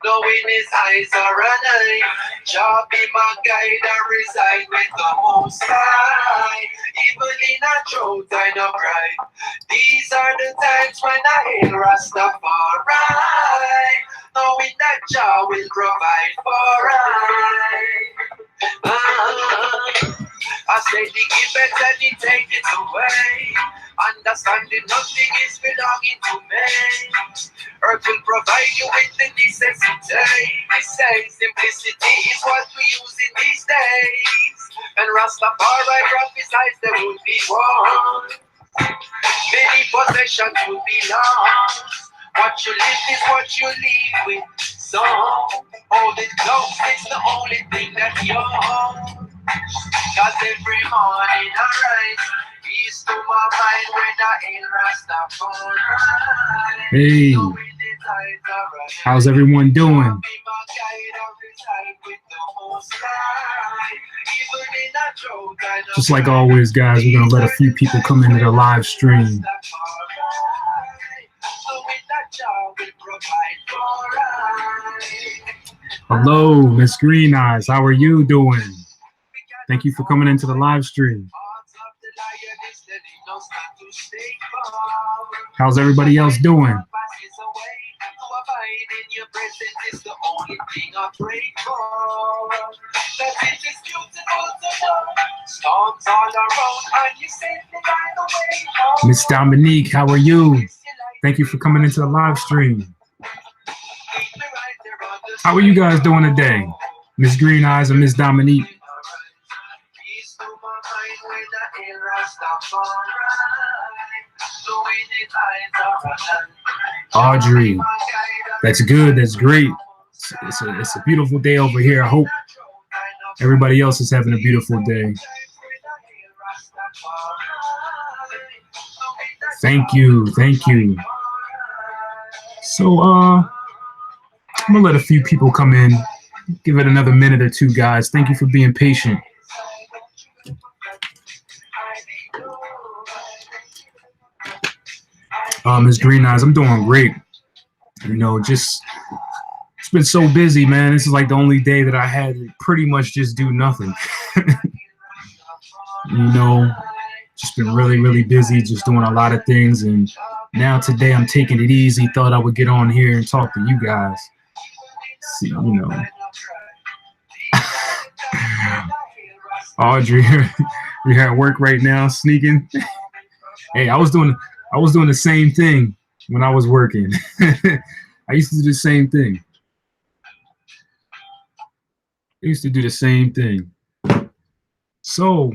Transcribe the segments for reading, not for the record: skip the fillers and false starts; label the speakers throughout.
Speaker 1: knowing his eyes are an eye. Jah be my guide and reside with the Most High. Even in a drought I no cry. These are the times when I hail Rastafari, knowing that Jah will provide for I said he give it and he take it away. Understanding nothing is belonging to me. Earth will provide you with the necessity. We say simplicity is what we use in these days. And Rastafari prophesies there will be war. Many possessions will be lost. What you live is what you leave with. So hold it close, it's the only thing that yours. Cause every morning I rise, peace to my mind when I ain't Rastafari.
Speaker 2: Hey, how's everyone doing? Just like always, guys, we're gonna let a few people come into the live stream. Hello, Miss Green Eyes, how are you doing? Thank you for coming into the live stream. How's everybody else doing? Miss Dominique, how are you? Thank you for coming into the live stream. How are you guys doing today? Miss Green Eyes and Miss Dominique. Audrey, that's good, that's great. It's a beautiful day over here. I hope everybody else is having a beautiful day. Thank you, thank you. So I'm gonna let a few people come in. Give it another minute or two, guys. Thank you for being patient. Ms. Green Eyes, I'm doing great. You know, it's been so busy, man. This is like the only day that I had to pretty much just do nothing. You know, just been really, really busy, just doing a lot of things. And now today I'm taking it easy. Thought I would get on here and talk to you guys. See, you know. Audrey, you're at work right now, sneaking. Hey, I was doing the same thing when I was working. I used to do the same thing. So,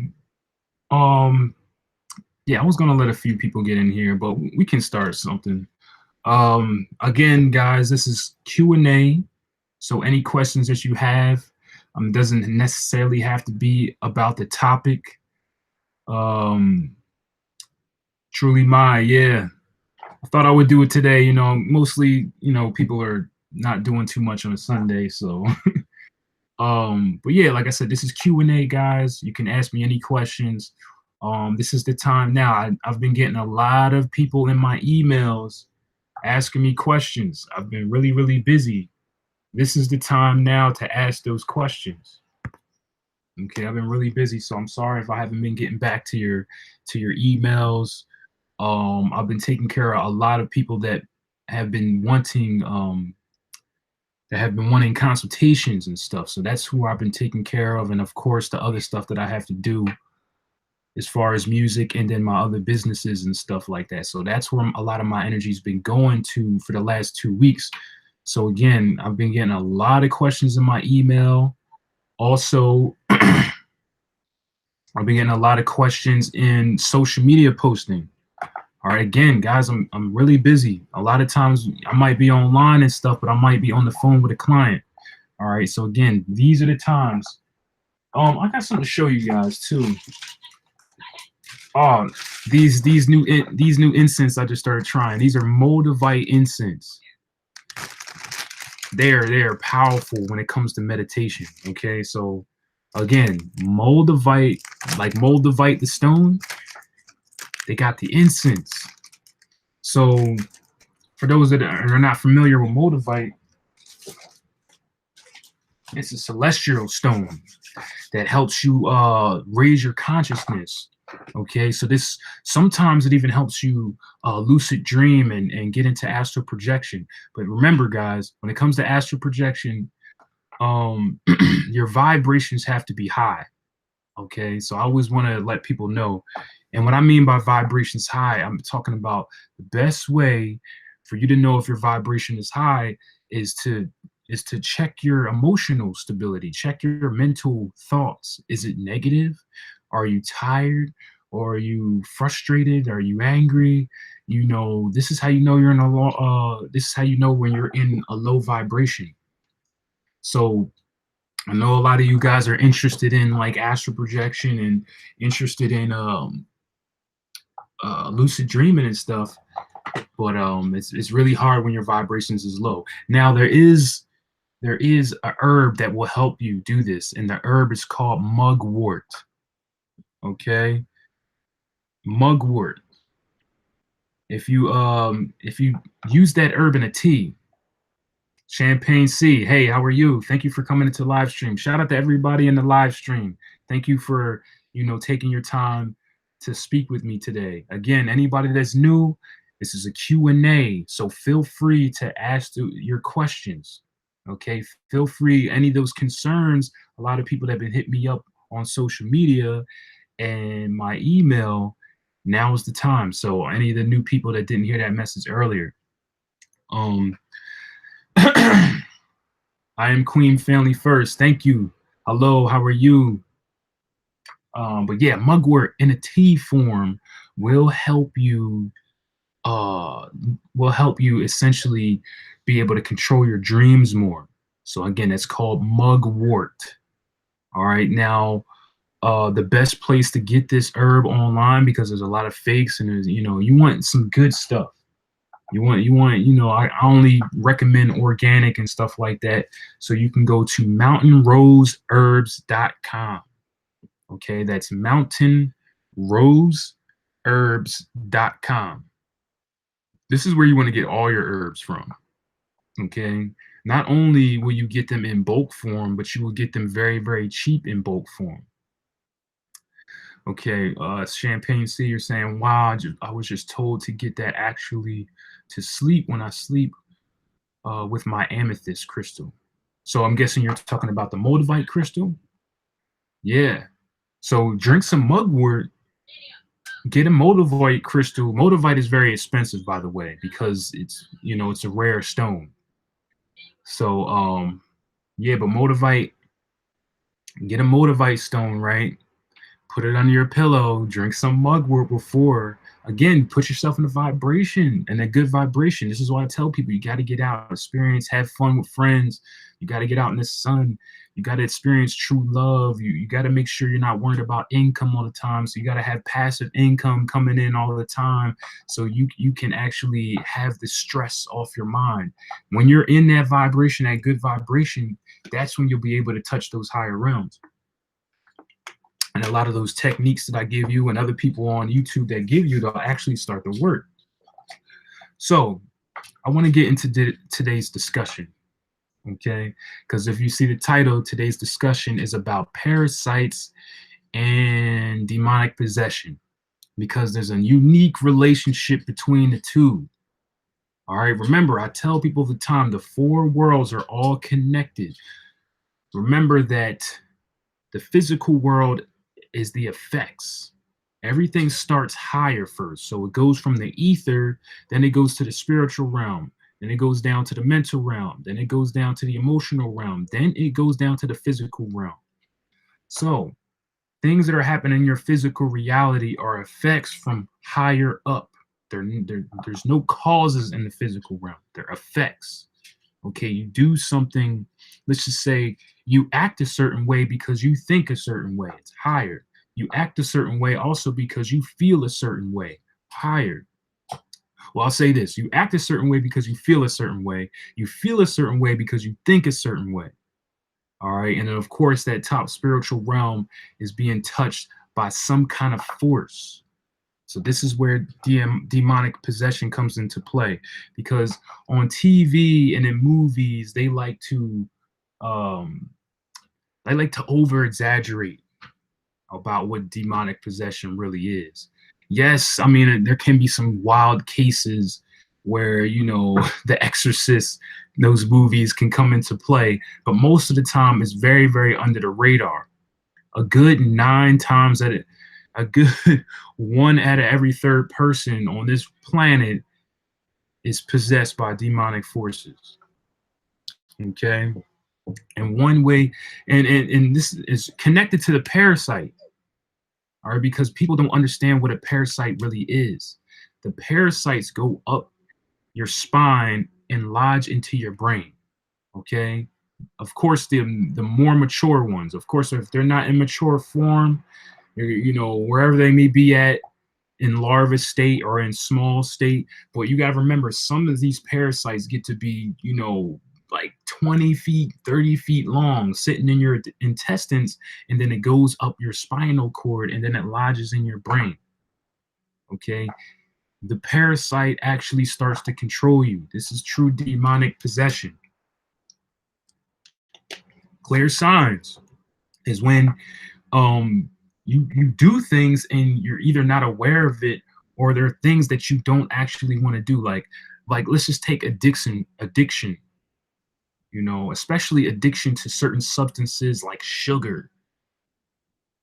Speaker 2: yeah, I was gonna let a few people get in here, but we can start something. Again, guys, this is Q&A. So any questions that you have, doesn't necessarily have to be about the topic. Truly yeah. I thought I would do it today. You know, mostly, you know, people are not doing too much on a Sunday, so. But yeah, like I said, this is Q&A, guys. You can ask me any questions. This is the time now. I've been getting a lot of people in my emails asking me questions. I've been really, really busy. This is the time now to ask those questions. Okay, I've been really busy, so I'm sorry if I haven't been getting back to your emails. I've been taking care of a lot of people that have been wanting consultations and stuff. So that's who I've been taking care of, and of course the other stuff that I have to do as far as music and then my other businesses and stuff like that. So that's where a lot of my energy's been going to for the last 2 weeks. So again, I've been getting a lot of questions in my email. Also, I've been getting a lot of questions in social media posting. All right, again, guys, I'm really busy. A lot of times I might be online and stuff, but I might be on the phone with a client. All right, so again, these are the times. I got something to show you guys too. Oh, these new incense I just started trying. These are Moldavite incense. They're powerful when it comes to meditation. Okay, so again, Moldavite, like Moldavite the stone, they got the incense. So for those that are not familiar with Moldavite, It's a celestial stone that helps you raise your consciousness. Okay, so this sometimes it even helps you lucid dream and get into astral projection. But remember, guys, when it comes to astral projection, your vibrations have to be high. Okay, so I always want to let people know. And what I mean by vibrations high, I'm talking about the best way for you to know if your vibration is high is to check your emotional stability, check your mental thoughts. Is it negative? Are you tired? Or are you frustrated? Are you angry? You know, this is how you know you're in a low. This is how you know when you're in a low vibration. So I know a lot of you guys are interested in like astral projection and interested in lucid dreaming and stuff, but it's really hard when your vibrations is low. Now there is a herb that will help you do this, and the herb is called mugwort. Okay, mugwort. If you use that herb in a tea, Champagne C, hey, how are you? Thank you for coming into the live stream. Shout out to everybody in the live stream. Thank you for, taking your time to speak with me today. Again, anybody that's new, this is a Q&A, so feel free to ask your questions. Okay, feel free, any of those concerns, a lot of people that have been hitting me up on social media and my email, now is the time. So any of the new people that didn't hear that message earlier, I am Queen Family First. Thank you. Hello, how are you? But yeah, mugwort in a tea form will help you essentially be able to control your dreams more. So again, it's called mugwort. All right, now the best place to get this herb online, because there's a lot of fakes and there's, you want some good stuff. You want, I only recommend organic and stuff like that. So you can go to mountainroseherbs.com. Okay, that's mountainroseherbs.com. This is where you want to get all your herbs from. Okay, not only will you get them in bulk form, but you will get them very, very cheap in bulk form. Okay, Champagne C, you're saying, wow, I was just told to get that actually to sleep when I sleep with my amethyst crystal. So I'm guessing you're talking about the moldavite crystal? Yeah. So drink some mugwort, get a moldavite crystal. Moldavite is very expensive, by the way, because it's, it's a rare stone. So, yeah, but moldavite, get a moldavite stone, right? Put it under your pillow, drink some mugwort before. Again, put yourself in a vibration and a good vibration. This is why I tell people you got to get out, experience, have fun with friends. You got to get out in the sun. You got to experience true love. You got to make sure you're not worried about income all the time. So you got to have passive income coming in all the time, so you can actually have the stress off your mind. When you're in that vibration, that good vibration, that's when you'll be able to touch those higher realms. And a lot of those techniques that I give you and other people on YouTube that give you, they'll actually start to work. So I want to get into today's discussion, okay? Because if you see the title, today's discussion is about parasites and demonic possession, because there's a unique relationship between the two. All right, remember, I tell people all the time, the four worlds are all connected. Remember that the physical world is the effects. Everything starts higher first. So it goes from the ether, then it goes to the spiritual realm, then it goes down to the mental realm, then it goes down to the emotional realm, then it goes down to the physical realm. So things that are happening in your physical reality are effects from higher up. There's no causes in the physical realm. They're effects. Okay, you do something, let's just say you act a certain way because you think a certain way. It's higher. You act a certain way also because you feel a certain way. Higher. Well, I'll say this. You act a certain way because you feel a certain way. You feel a certain way because you think a certain way. All right. And then, of course, that top spiritual realm is being touched by some kind of force. So this is where demonic possession comes into play, because on TV and in movies, they like to They like to over exaggerate about what demonic possession really is. Yes, I mean, there can be some wild cases where, you know, The Exorcist, those movies can come into play, but most of the time it's very, very under the radar. A good 9 times out of a good 1 out of every 3rd person on this planet is possessed by demonic forces. Okay. And one way, and this is connected to the parasite. All right, because people don't understand what a parasite really is. The parasites go up your spine and lodge into your brain. Okay. Of course, the more mature ones, of course, if they're not in mature form, you know, wherever they may be at in larva state or in small state. But you got to remember, some of these parasites get to be, you know, like 20 feet, 30 feet long, sitting in your intestines, and then it goes up your spinal cord and then it lodges in your brain. Okay. The parasite actually starts to control you. This is true demonic possession. Clear signs is when you do things and you're either not aware of it, or there are things that you don't actually want to do. Like let's just take addiction, you know, especially addiction to certain substances like sugar,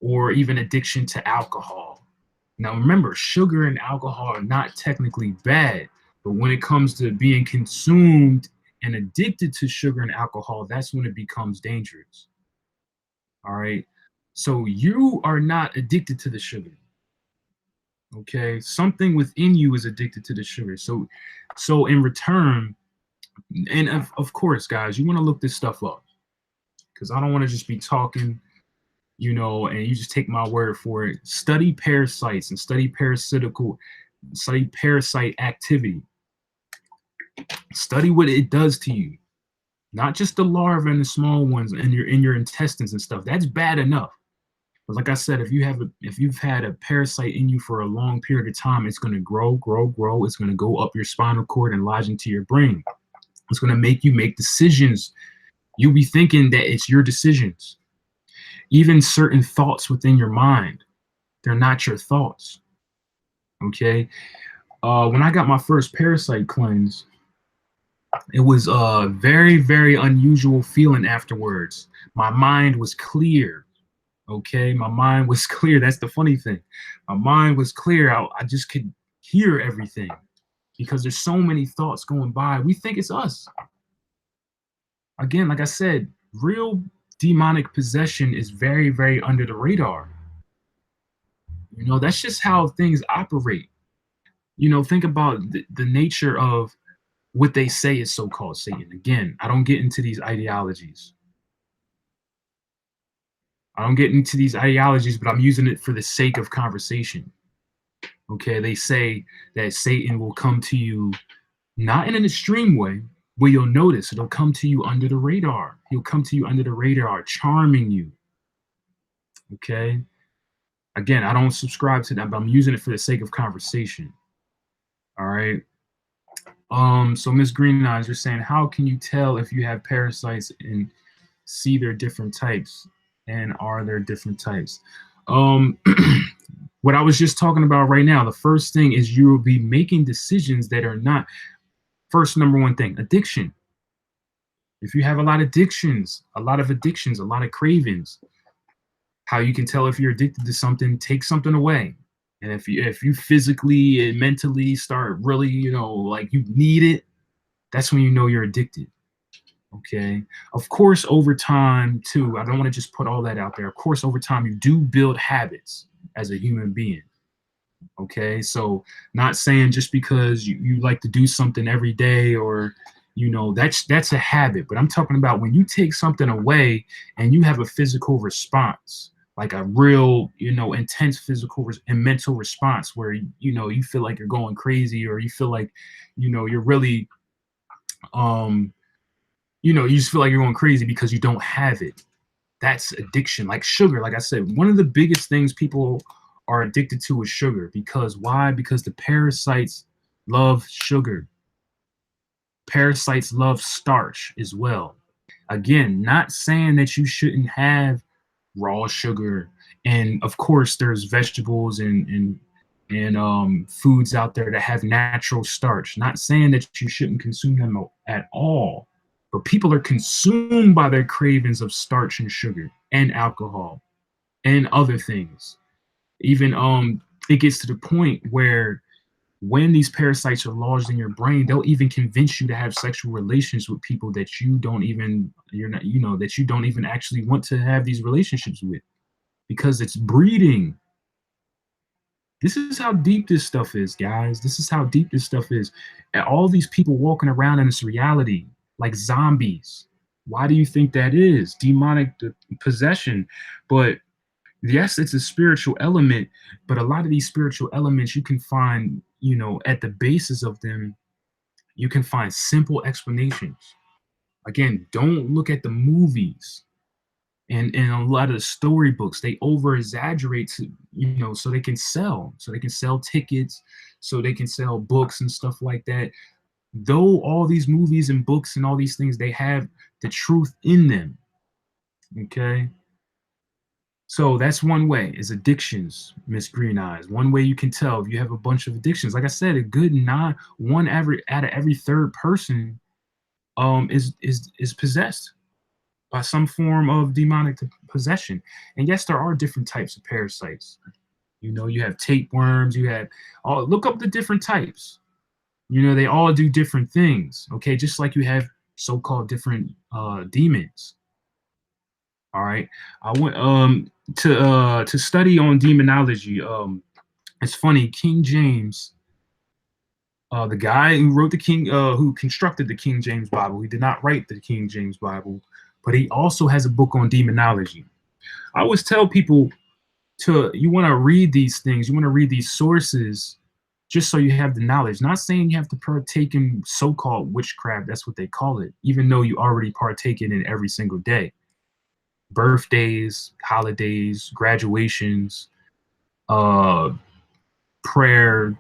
Speaker 2: or even addiction to alcohol. Now remember, sugar and alcohol are not technically bad, but when it comes to being consumed and addicted to sugar and alcohol, that's when it becomes dangerous. All right. So you are not addicted to the sugar. Okay. Something within you is addicted to the sugar. So in return, and of course, guys, you want to look this stuff up, because I don't want to just be talking, you know, and you just take my word for it. Study parasites and study parasite activity. Study what it does to you. Not just the larvae and the small ones in your intestines and stuff. That's bad enough. But like I said, if you've had a parasite in you for a long period of time, it's going to grow. It's going to go up your spinal cord and lodge into your brain. It's going to make you make decisions. You'll be thinking that it's your decisions. Even certain thoughts within your mind, they're not your thoughts. Okay. When I got my first parasite cleanse, it was a very, very unusual feeling afterwards. My mind was clear. Okay, my mind was clear. That's the funny thing. My mind was clear. I just could hear everything, because there's so many thoughts going by. We think it's us. Again, like I said, real demonic possession is very, very under the radar. You know, that's just how things operate. You know, think about the nature of what they say is so-called Satan. Again, I don't get into these ideologies. But I'm using it for the sake of conversation. Okay, they say that Satan will come to you not in an extreme way, but you'll notice it'll come to you under the radar. He'll come to you under the radar, charming you. Okay. Again, I don't subscribe to that, but I'm using it for the sake of conversation. All right. So Miss Green Eyes, you're saying, how can you tell if you have parasites and see their different types? And are there different types? What I was just talking about right now, the first thing is you will be making decisions that are not. First, number one thing, addiction. If you have a lot of addictions, a lot of cravings, how you can tell if you're addicted to something, take something away. And if you physically and mentally start really, you know, like you need it, that's when you know you're addicted. Okay. Of course, over time too, I don't want to just put all that out there. Of course, over time, you do build habits as a human being. Okay. So not saying just because you like to do something every day, or, you know, that's a habit, but I'm talking about when you take something away and you have a physical response, like a real, you know, intense physical and mental response where, you know, you feel like you're going crazy, or you feel like, you know, you're really, you know, you just feel like you're going crazy because you don't have it. That's addiction. Like sugar, like I said, one of the biggest things people are addicted to is sugar. Because why? Because the parasites love sugar. Parasites love starch as well. Again, not saying that you shouldn't have raw sugar, and of course there's vegetables and foods out there that have natural starch. Not saying that you shouldn't consume them at all, but people are consumed by their cravings of starch and sugar and alcohol and other things. Even it gets to the point where when these parasites are lodged in your brain, they'll even convince you to have sexual relations with people that you don't even that you don't even actually want to have these relationships with, because it's breeding. This is how deep this stuff is, guys. This is how deep this stuff is. And all these people walking around in this reality like zombies. Why do you think that is? Demonic possession. But yes, it's a spiritual element, but a lot of these spiritual elements you can find, at the basis of them, you can find simple explanations. Again, don't look at the movies and a lot of the storybooks. They over exaggerate to, so they can sell tickets, so they can sell books and stuff like that. Though all these movies and books and all these things, they have the truth in them. Okay. So that's one way, is addictions, Miss Green Eyes. One way you can tell if you have a bunch of addictions. Like I said, a good one out of every third person is possessed by some form of demonic possession. And yes, there are different types of parasites. You have tapeworms, look up the different types. They all do different things. Okay, just like you have so-called different demons. All right. I went to study on demonology. It's funny, King James, the guy who wrote who constructed the King James Bible, he did not write the King James Bible, but he also has a book on demonology. I always tell people you want to read these things, you want to read these sources just so you have the knowledge. Not saying you have to partake in so-called witchcraft, that's what they call it, even though you already partake in it every single day. Birthdays, holidays, graduations, prayer,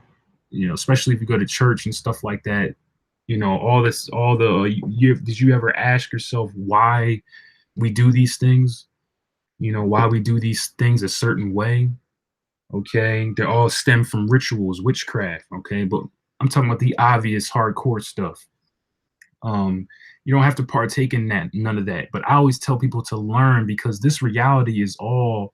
Speaker 2: especially if you go to church and stuff like that. Did you ever ask yourself why we do these things? Why we do these things a certain way? Okay, they all stem from rituals, witchcraft. Okay, but I'm talking about the obvious hardcore stuff. You don't have to partake in none of that. But I always tell people to learn, because this reality is all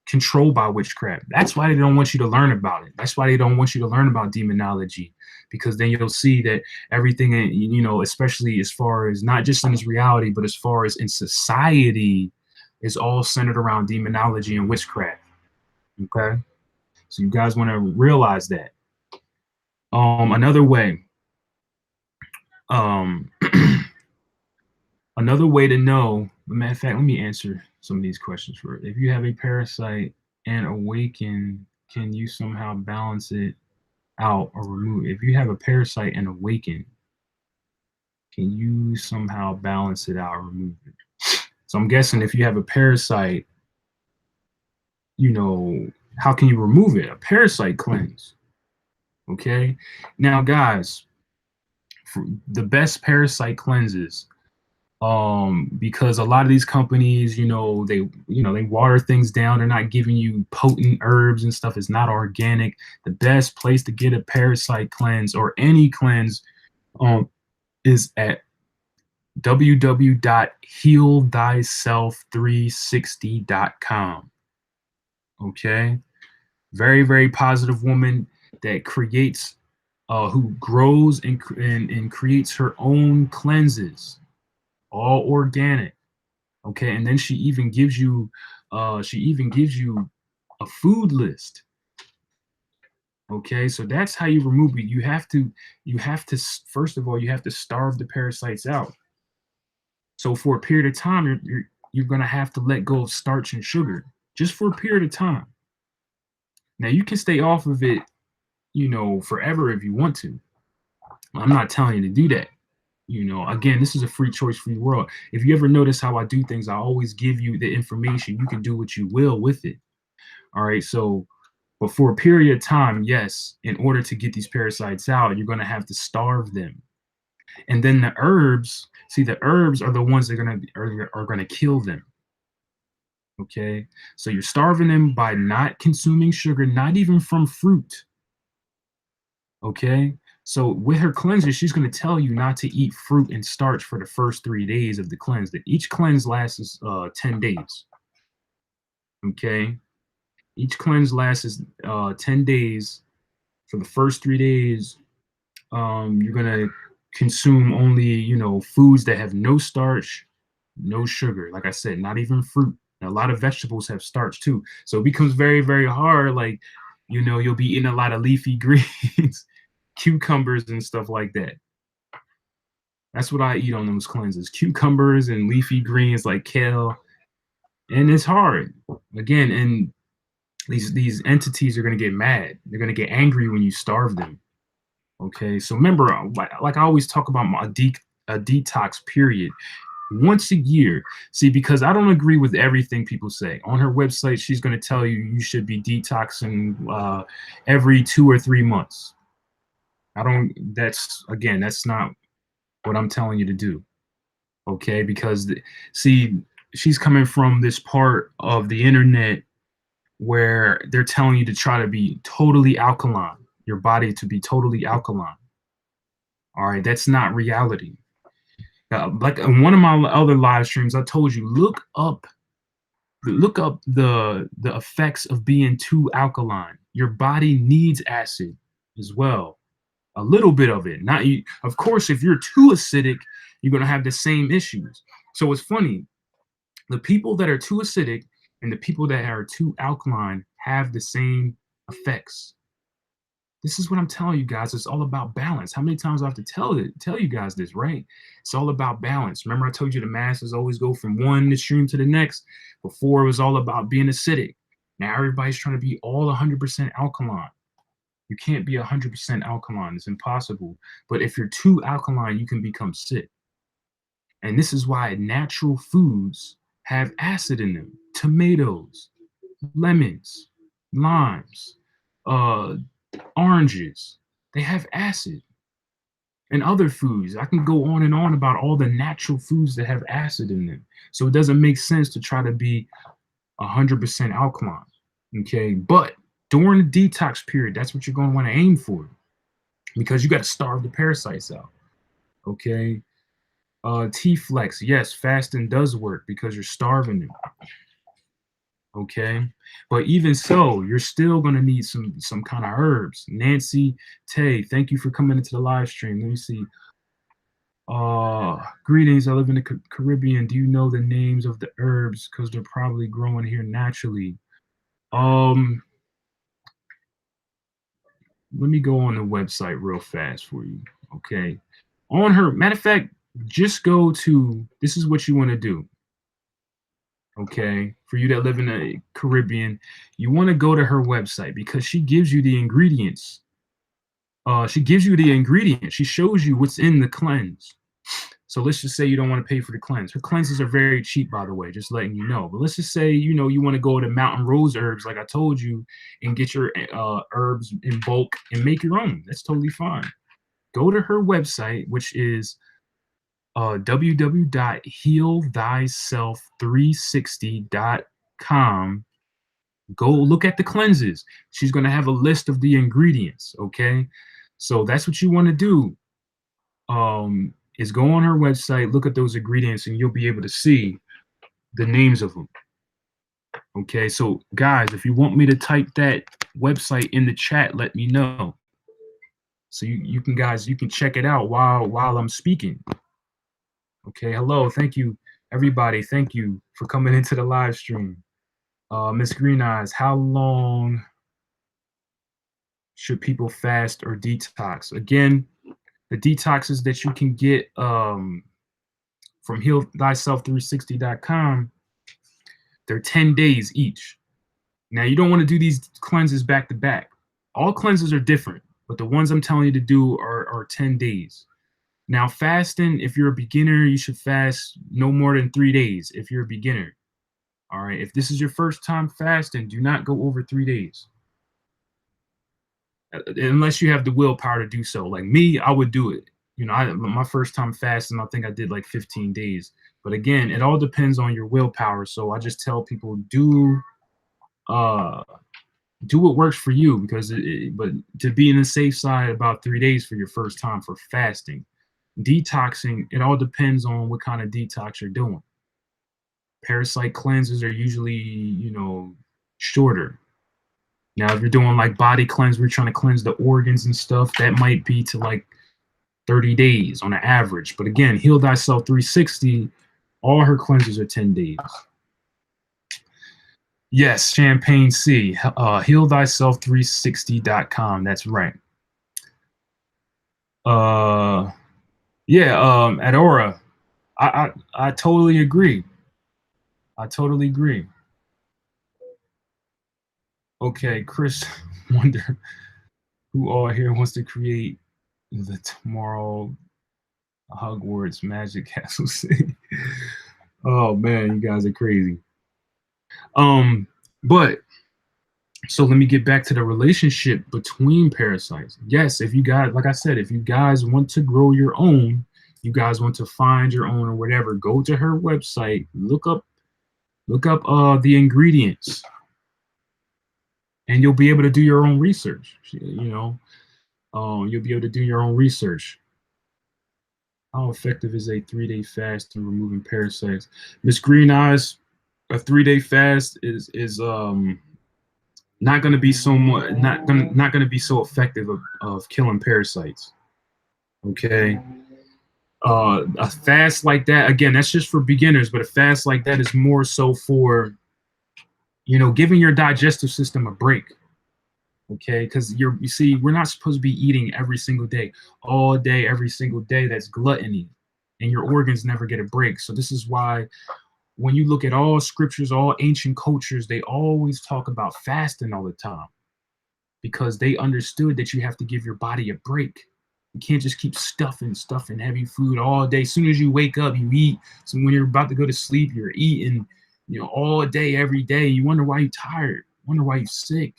Speaker 2: controlled by witchcraft. That's why they don't want you to learn about it. That's why they don't want you to learn about demonology, because then you'll see that everything, especially as far as not just in this reality, but as far as in society, is all centered around demonology and witchcraft. Okay, so you guys want to realize that. Another way. Another way to know, matter of fact, let me answer some of these questions first. If you have a parasite and awaken, can you somehow balance it out or remove it? If you have a parasite and awaken, can you somehow balance it out or remove it? So I'm guessing if you have a parasite, how can you remove it? A parasite cleanse. Okay. Now, guys, for the best parasite cleanses, because a lot of these companies, they water things down. They're not giving you potent herbs and stuff. It's not organic. The best place to get a parasite cleanse or any cleanse is at www.healthyself360.com. Okay, very, very positive woman that creates, who grows and creates her own cleanses, all organic. Okay, and then she even gives you a food list. Okay, so that's how you remove it. You have to first of all, you have to starve the parasites out. So for a period of time, you're gonna have to let go of starch and sugar just for a period of time. Now you can stay off of it, forever if you want to. I'm not telling you to do that. Again, this is a free choice, free world. If you ever notice how I do things, I always give you the information. You can do what you will with it. All right. So, but for a period of time, yes, in order to get these parasites out, you're going to have to starve them. And then the herbs, see, the herbs are the ones that are gonna kill them. Okay, so you're starving them by not consuming sugar, not even from fruit. Okay, so with her cleanser, she's gonna tell you not to eat fruit and starch for the first 3 days of the cleanse. That each cleanse lasts 10 days. Okay, each cleanse lasts 10 days. For the first 3 days, you're gonna consume only, foods that have no starch, no sugar. Like I said, not even fruit. A lot of vegetables have starch too, so it becomes very, very hard. Like, you'll be eating a lot of leafy greens, cucumbers and stuff like that. That's what I eat on those cleanses: cucumbers and leafy greens like kale. And it's hard again. And these entities are gonna get mad. They're gonna get angry when you starve them. Okay, so remember, like I always talk about a detox period once a year. See, because I don't agree with everything people say. On her website, she's going to tell you you should be detoxing every 2 or 3 months. I don't. That's not what I'm telling you to do. Okay, because see, she's coming from this part of the internet where they're telling you to try to be totally alkaline, your body to be totally alkaline. All right, that's not reality. Like in one of my other live streams, I told you look up the effects of being too alkaline. Your body needs acid as well, a little bit of it. Not you, of course. If you're too acidic, you're gonna have the same issues. So it's funny. The people that are too acidic and the people that are too alkaline have the same effects. This is what I'm telling you guys. It's all about balance. How many times do I have to tell you guys this, right? It's all about balance. Remember, I told you the masses always go from one extreme to the next. Before, it was all about being acidic. Now everybody's trying to be all 100% alkaline. You can't be 100% alkaline. It's impossible. But if you're too alkaline, you can become sick. And this is why natural foods have acid in them. Tomatoes, lemons, limes, oranges, they have acid. And other foods, I can go on and on about all the natural foods that have acid in them. So it doesn't make sense to try to be 100% alkaline. Okay, but during the detox period, that's what you're going to want to aim for, because you got to starve the parasites out. Okay, T-flex, yes, fasting does work because you're starving them. Okay, but even so, you're still going to need some kind of herbs. Nancy Tay, thank you for coming into the live stream. Let me see. Greetings, I live in the Caribbean. Do you know the names of the herbs, because they're probably growing here naturally? Let me go on the website real fast for you. Okay, on her, matter of fact, just go to, this is what you want to do. Okay, for you that live in the Caribbean, you want to go to her website because she gives you the ingredients. She shows you what's in the cleanse. So let's just say you don't want to pay for the cleanse. Her cleanses are very cheap, by the way, just letting you know. But let's just say, you want to go to Mountain Rose Herbs, like I told you, and get your herbs in bulk and make your own. That's totally fine. Go to her website, which is www.healthyself360.com. Go look at the cleanses. She's going to have a list of the ingredients. Okay, so that's what you want to do. Is go on her website, look at those ingredients, and you'll be able to see the names of them. Okay, so guys, if you want me to type that website in the chat, let me know. So you can check it out while I'm speaking. Okay, hello, thank you, everybody. Thank you for coming into the live stream. Miss Green Eyes, how long should people fast or detox? Again, the detoxes that you can get from healthyself360.com, they're 10 days each. Now, you don't want to do these cleanses back to back. All cleanses are different, but the ones I'm telling you to do are 10 days. Now, fasting, if you're a beginner, you should fast no more than 3 days if you're a beginner. All right. If this is your first time fasting, do not go over 3 days. Unless you have the willpower to do so. Like me, I would do it. You know, my first time fasting, I think I did like 15 days. But again, it all depends on your willpower. So I just tell people uh do what works for you, because but to be in the safe side, about 3 days for your first time for fasting. Detoxing, it all depends on what kind of detox you're doing. Parasite cleanses are usually, shorter. Now, if you're doing like body cleanse, we're trying to cleanse the organs and stuff, that might be to like 30 days on an average. But again, Heal Thyself 360, all her cleanses are 10 days. Yes, Champagne C, healthyself360.com. That's right. Yeah, Adora, I totally agree. I totally agree. Okay, Chris wonder who all here wants to create the tomorrow Hogwarts Magic Castle City. Oh man, you guys are crazy. But so let me get back to the relationship between parasites. Yes, if you guys, like I said, if you guys want to grow your own, you guys want to find your own or whatever, go to her website, look up the ingredients, and you'll be able to do your own research. You'll be able to do your own research. How effective is a 3-day fast in removing parasites? Miss Green Eyes, a 3-day fast is not going to be so much, not going to be so effective of killing parasites. Okay. A fast like that, again, that's just for beginners, but a fast like that is more so for, giving your digestive system a break. Okay, because you see, we're not supposed to be eating every single day, all day, every single day. That's gluttony, and your organs never get a break. So this is why when you look at all scriptures, all ancient cultures, they always talk about fasting all the time, because they understood that you have to give your body a break. You can't just keep stuffing heavy food all day. As soon as you wake up, you eat. So when you're about to go to sleep, you're eating, all day, every day. You wonder why you're tired, wonder why you're sick,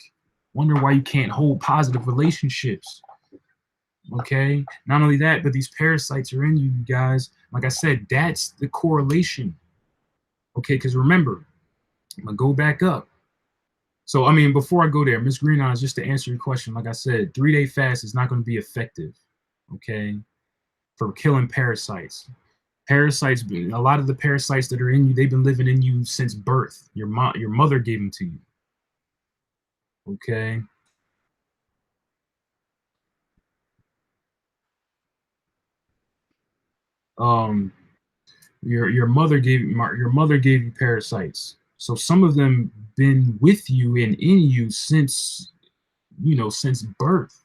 Speaker 2: wonder why you can't hold positive relationships. Okay, not only that, but these parasites are in you, guys. Like I said, that's the correlation. Okay, because remember, I'm gonna go back up. So, I mean, before I go there, Miss Green Eyes, just to answer your question, like I said, 3-day fast is not going to be effective, okay, for killing parasites. Parasites, a lot of the parasites that are in you, they've been living in you since birth. Your mother gave them to you, okay? Um, your mother gave you parasites. So some of them been with you and in you since since birth.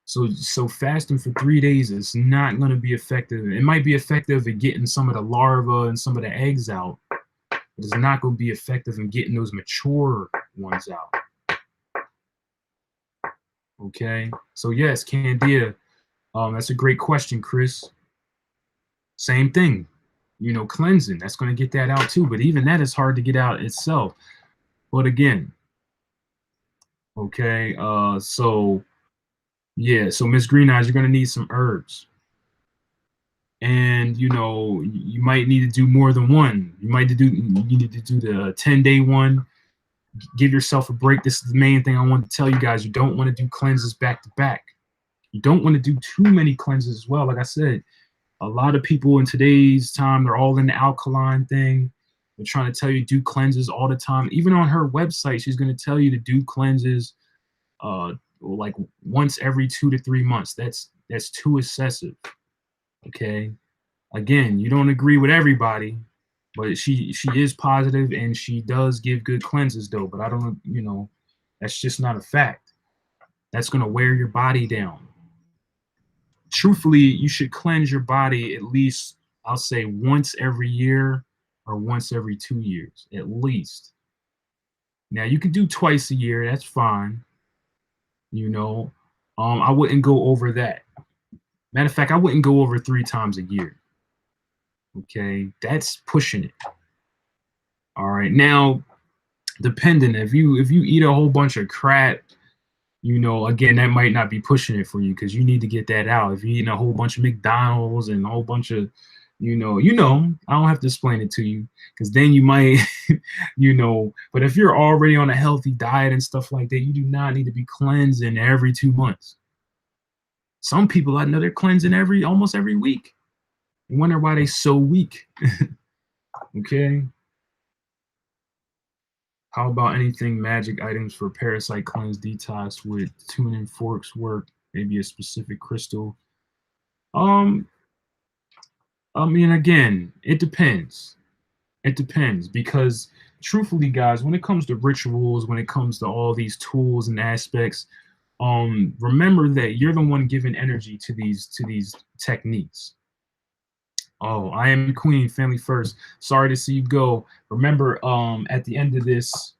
Speaker 2: So fasting for 3 days is not going to be effective. It might be effective at getting some of the larvae and some of the eggs out, but it's not going to be effective in getting those mature ones out. Okay. So yes, Candida. That's a great question, Chris. Same thing. Cleansing. That's going to get that out too. But even that is hard to get out itself. But again, okay. So yeah. So Miss Green Eyes, you're going to need some herbs. And you might need to do more than one. You need to do the 10-day one. Give yourself a break. This is the main thing I want to tell you guys. You don't want to do cleanses back to back. You don't want to do too many cleanses as well. Like I said, a lot of people in today's time, they're all in the alkaline thing. They're trying to tell you do cleanses all the time. Even on her website, she's going to tell you to do cleanses like once every 2 to 3 months. That's too excessive. Okay. Again, you don't agree with everybody, but she is positive and she does give good cleanses though. But I don't, that's just not a fact. That's going to wear your body down. Truthfully, you should cleanse your body at least, I'll say, once every year or once every 2 years, at least. Now you can do twice a year. That's fine. I wouldn't go over that. Matter of fact, I wouldn't go over 3 times a year. Okay, that's pushing it. All right, now, depending if you eat a whole bunch of crap, you know, again, that might not be pushing it for you because you need to get that out. If you're eating a whole bunch of McDonald's and a whole bunch of, I don't have to explain it to you because then you might, but if you're already on a healthy diet and stuff like that, you do not need to be cleansing every 2 months. Some people I know they're cleansing almost every week. You wonder why they're so weak. Okay. How about anything magic items for parasite cleanse detox with tuning forks work? Maybe a specific crystal. I mean, again, it depends. It depends because truthfully, guys, when it comes to rituals, when it comes to all these tools and aspects, remember that you're the one giving energy to these techniques. Oh, I am queen, family first. Sorry to see you go. Remember, at the end of this,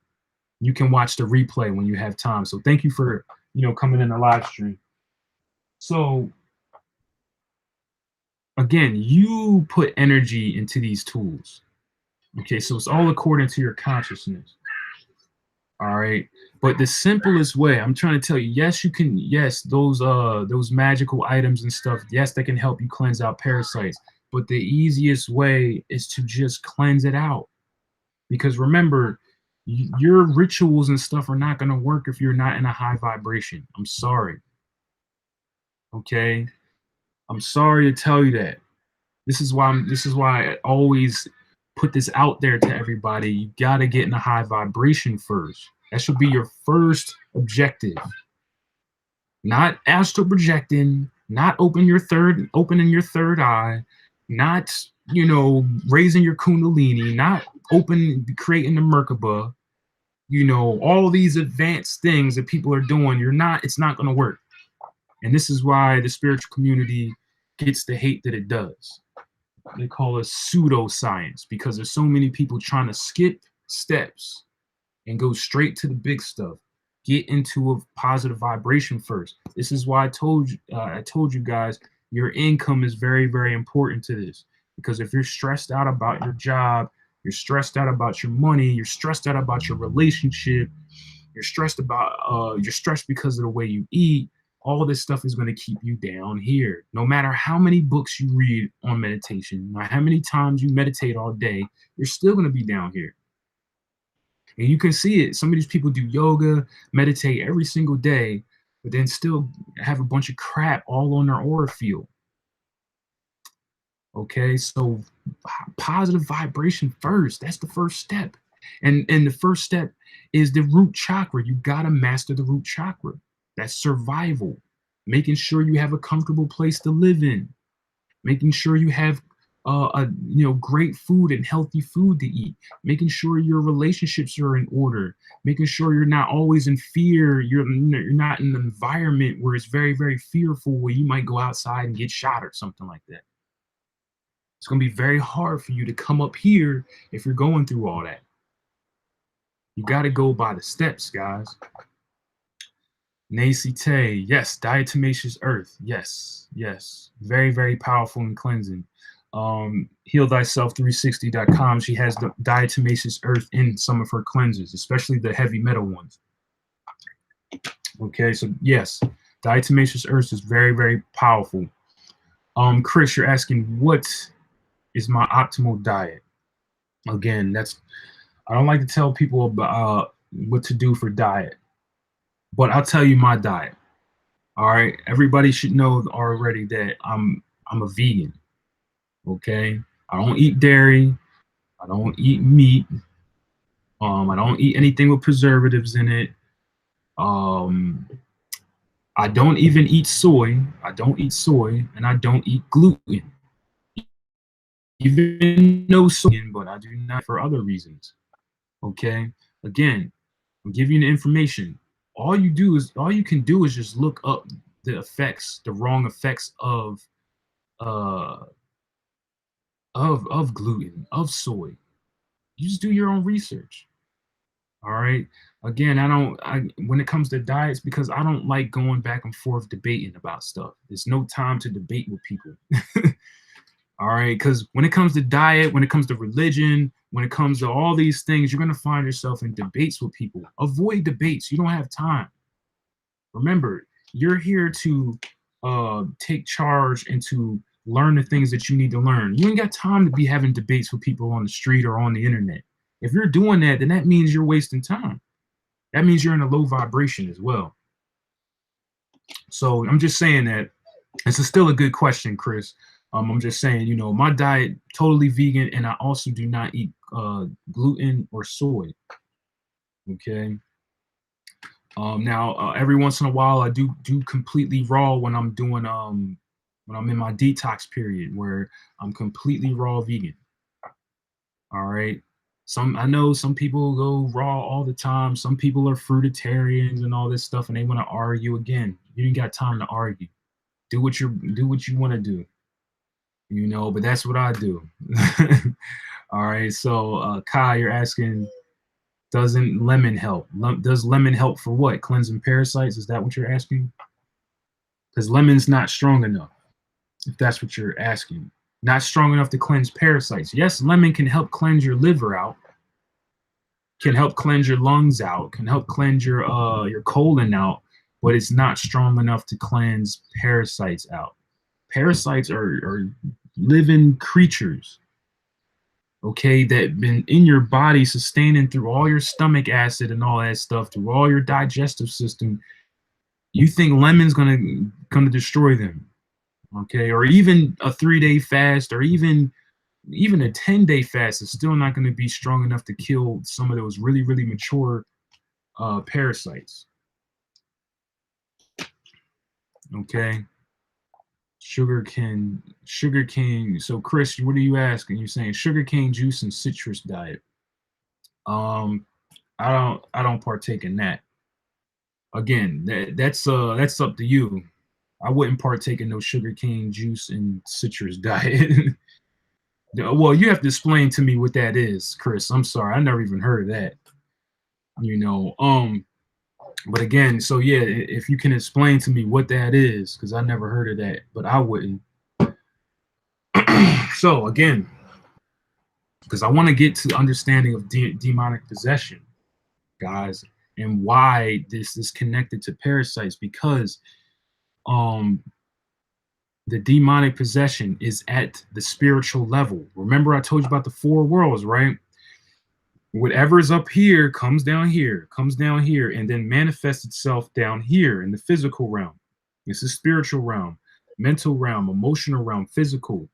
Speaker 2: you can watch the replay when you have time. So thank you for, coming in the live stream. So again, you put energy into these tools. Okay, so it's all according to your consciousness. All right. But the simplest way, I'm trying to tell you, yes, you can, yes, those magical items and stuff, yes, they can help you cleanse out parasites. But the easiest way is to just cleanse it out. Because remember, your rituals and stuff are not going to work if you're not in a high vibration. I'm sorry. Okay? I'm sorry to tell you that. This is why I always put this out there to everybody. You got to get in a high vibration first. That should be your first objective. Not astral projecting, not opening your third eye, not, raising your kundalini, not creating the Merkaba, all these advanced things that people are doing. It's not going to work. And this is why the spiritual community gets the hate that it does. They call it pseudoscience because there's so many people trying to skip steps and go straight to the big stuff. Get into a positive vibration first. This is why I told you guys, your income is very, very important to this. Because if you're stressed out about your job, you're stressed out about your money, you're stressed out about your relationship, you're stressed because of the way you eat, all of this stuff is going to keep you down here. No matter how many books you read on meditation, no matter how many times you meditate all day, you're still going to be down here. And you can see it. Some of these people do yoga, meditate every single day, but then still have a bunch of crap all on their aura field. Okay, so positive vibration first. That's the first step. And the first step is the root chakra. You got to master the root chakra. That's survival. Making sure you have a comfortable place to live in. Making sure you have great food and healthy food to eat. Making sure your relationships are in order. Making sure you're not always in fear. You're not in an environment where it's very, very fearful, where you might go outside and get shot or something like that. It's going to be very hard for you to come up here if you're going through all that. You got to go by the steps, guys. Nacite, yes. Diatomaceous earth, yes. Very, very powerful and cleansing. HealThyself360.com. She has the diatomaceous earth in some of her cleansers, especially the heavy metal ones. Okay, so yes, diatomaceous earth is very, very powerful. Chris, you're asking what is my optimal diet? Again, I don't like to tell people about what to do for diet, but I'll tell you my diet. All right, everybody should know already that I'm a vegan. Okay, I don't eat dairy, I don't eat meat, I don't eat anything with preservatives in it. I don't even eat soy. I don't eat soy, and I don't eat gluten. Even no soy, but I do not for other reasons. Okay, again, I'm giving you the information. All you can do is just look up the wrong effects of gluten, of soy. You just do your own research. All right. Again, when it comes to diets, because I don't like going back and forth debating about stuff. There's no time to debate with people. All right. Because when it comes to diet, when it comes to religion, when it comes to all these things, you're going to find yourself in debates with people. Avoid debates. You don't have time. Remember, you're here to take charge and to learn the things that you need to learn. You ain't got time to be having debates with people on the street or on the internet. If you're doing that, then that means you're wasting time. That means you're in a low vibration as well. So I'm just saying that this is still a good question, Chris. I'm just saying, my diet totally vegan, and I also do not eat gluten or soy. Okay. Now, every once in a while, I do completely raw when I'm doing when I'm in my detox period, where I'm completely raw vegan. All right. I know some people go raw all the time. Some people are fruitarians and all this stuff, and they want to argue again. You ain't got time to argue. Do what you want to do. But that's what I do. All right. So, Kai, you're asking, doesn't lemon help? Does lemon help for what? Cleansing parasites? Is that what you're asking? Because lemon's not strong enough, if that's what you're asking. Not strong enough to cleanse parasites. Yes, lemon can help cleanse your liver out, can help cleanse your lungs out, can help cleanse your colon out, but it's not strong enough to cleanse parasites out. Parasites are living creatures, okay, that been in your body sustaining through all your stomach acid and all that stuff, through all your digestive system. You think lemon's gonna destroy them, okay? Or even a 3-day fast, or even a 10-day fast is still not going to be strong enough to kill some of those really, really mature parasites. Okay. Sugarcane. So, Chris, what are you asking? You're saying sugarcane juice and citrus diet. I don't partake in that. Again, that's up to you. I wouldn't partake in no sugarcane juice and citrus diet. Well, you have to explain to me what that is, Chris. I'm sorry, I never even heard of that. But again, so yeah, if you can explain to me what that is, because I never heard of that, but I wouldn't. So again, because I want to get to understanding of demonic possession, guys, and why this is connected to parasites, because the demonic possession is at the spiritual level. Remember, I told you about the 4 worlds, right? Whatever's up here comes down here, and then manifests itself down here in the physical realm. This is spiritual realm, mental realm, emotional realm, physical.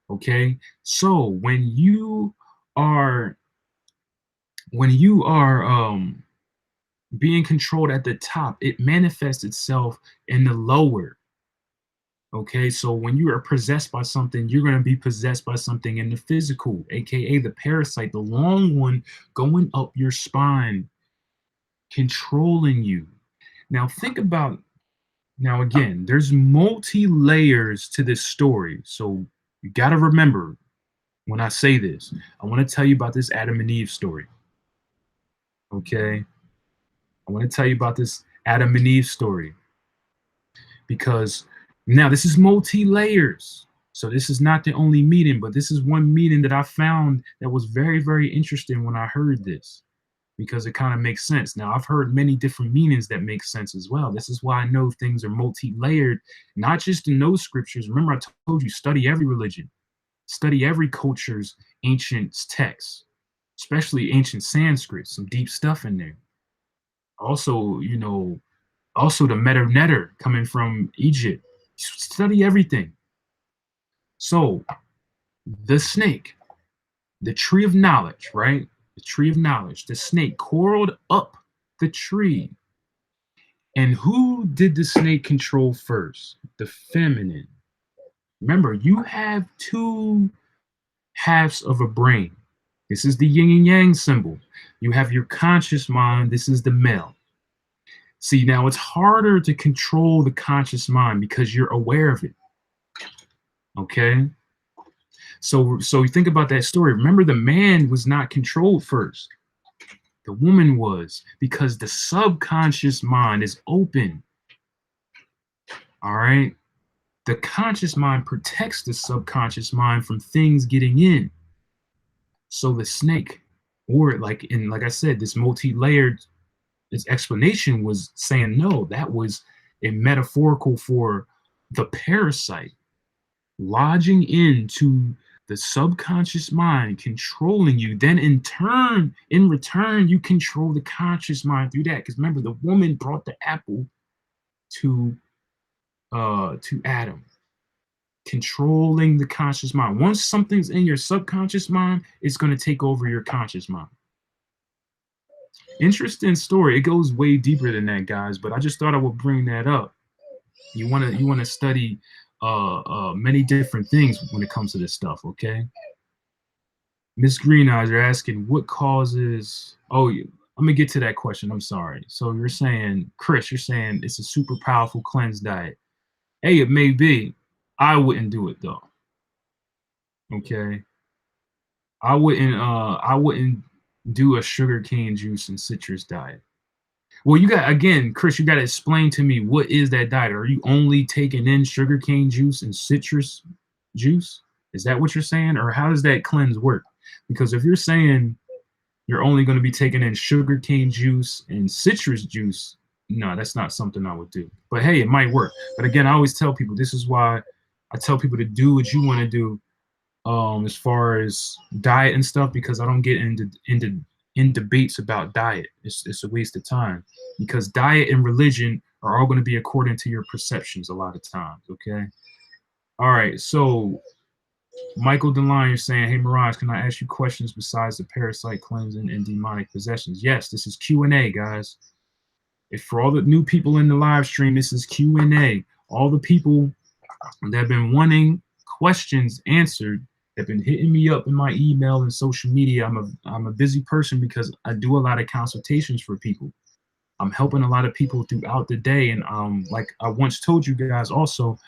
Speaker 2: Okay. So when you are being controlled at the top, it manifests itself in the lower. Okay, so when you are possessed by something, you're going to be possessed by something in the physical, aka the parasite, the long one going up your spine, controlling you. Now, think about, now again, there's multi layers to this story. So you got to remember when I say this, I want to tell you about this Adam and Eve story. Okay, I want to tell you about this Adam and Eve story because now this is multi layers. So this is not the only meeting, but this is one meeting that I found that was very, very interesting when I heard this, because it kind of makes sense. Now, I've heard many different meanings that make sense as well. This is why I know things are multi-layered, not just in those scriptures. Remember, I told you, study every religion, study every culture's ancient texts, especially ancient Sanskrit, some deep stuff in there. Also, also the Metaphorical coming from Egypt. Study everything. So the snake, the tree of knowledge, right? The tree of knowledge, the snake coiled up the tree. And who did the snake control first? The feminine. Remember, you have 2 halves of a brain. This is the yin and yang symbol. You have your conscious mind. This is the male. See, now it's harder to control the conscious mind because you're aware of it. Okay? So you think about that story. Remember, the man was not controlled first. The woman was, because the subconscious mind is open. All right? The conscious mind protects the subconscious mind from things getting in. So the snake, or like I said, this multi-layered its explanation was saying no, that was a metaphorical for the parasite lodging into the subconscious mind, controlling you. Then in return, you control the conscious mind through that. Because remember, the woman brought the apple to Adam, controlling the conscious mind. Once something's in your subconscious mind, it's going to take over your conscious mind. Interesting story. It goes way deeper than that, guys, but I just thought I would bring that up. You want to study many different things when it comes to this stuff, okay? Miss Green Eyes, you're asking what causes. Oh, I'm gonna get to that question. I'm sorry. So you're saying, Chris, you're saying it's a super powerful cleanse diet. Hey, it may be. I wouldn't do it though. Okay. I wouldn't do a sugarcane juice and citrus diet. Well, you got, again, Chris, you got to explain to me, what is that diet? Are you only taking in sugarcane juice and citrus juice? Is that what you're saying? Or how does that cleanse work? Because if you're saying you're only going to be taking in sugarcane juice and citrus juice, no, that's not something I would do. But hey, it might work. But again, I always tell people, this is why I tell people to do what you want to do, as far as diet and stuff, because I don't get in debates about diet. It's a waste of time, because diet and religion are all going to be according to your perceptions a lot of times. Okay. All right. So Michael DeLine, you're saying, hey Mirage, can I ask you questions besides the parasite cleansing and demonic possessions? Yes, this is Q&A, guys. If for all the new people in the live stream, this is Q&A. All the people that have been wanting questions answered, have been hitting me up in my email and social media. I'm a busy person because I do a lot of consultations for people. I'm helping a lot of people throughout the day, and like I once told you guys also,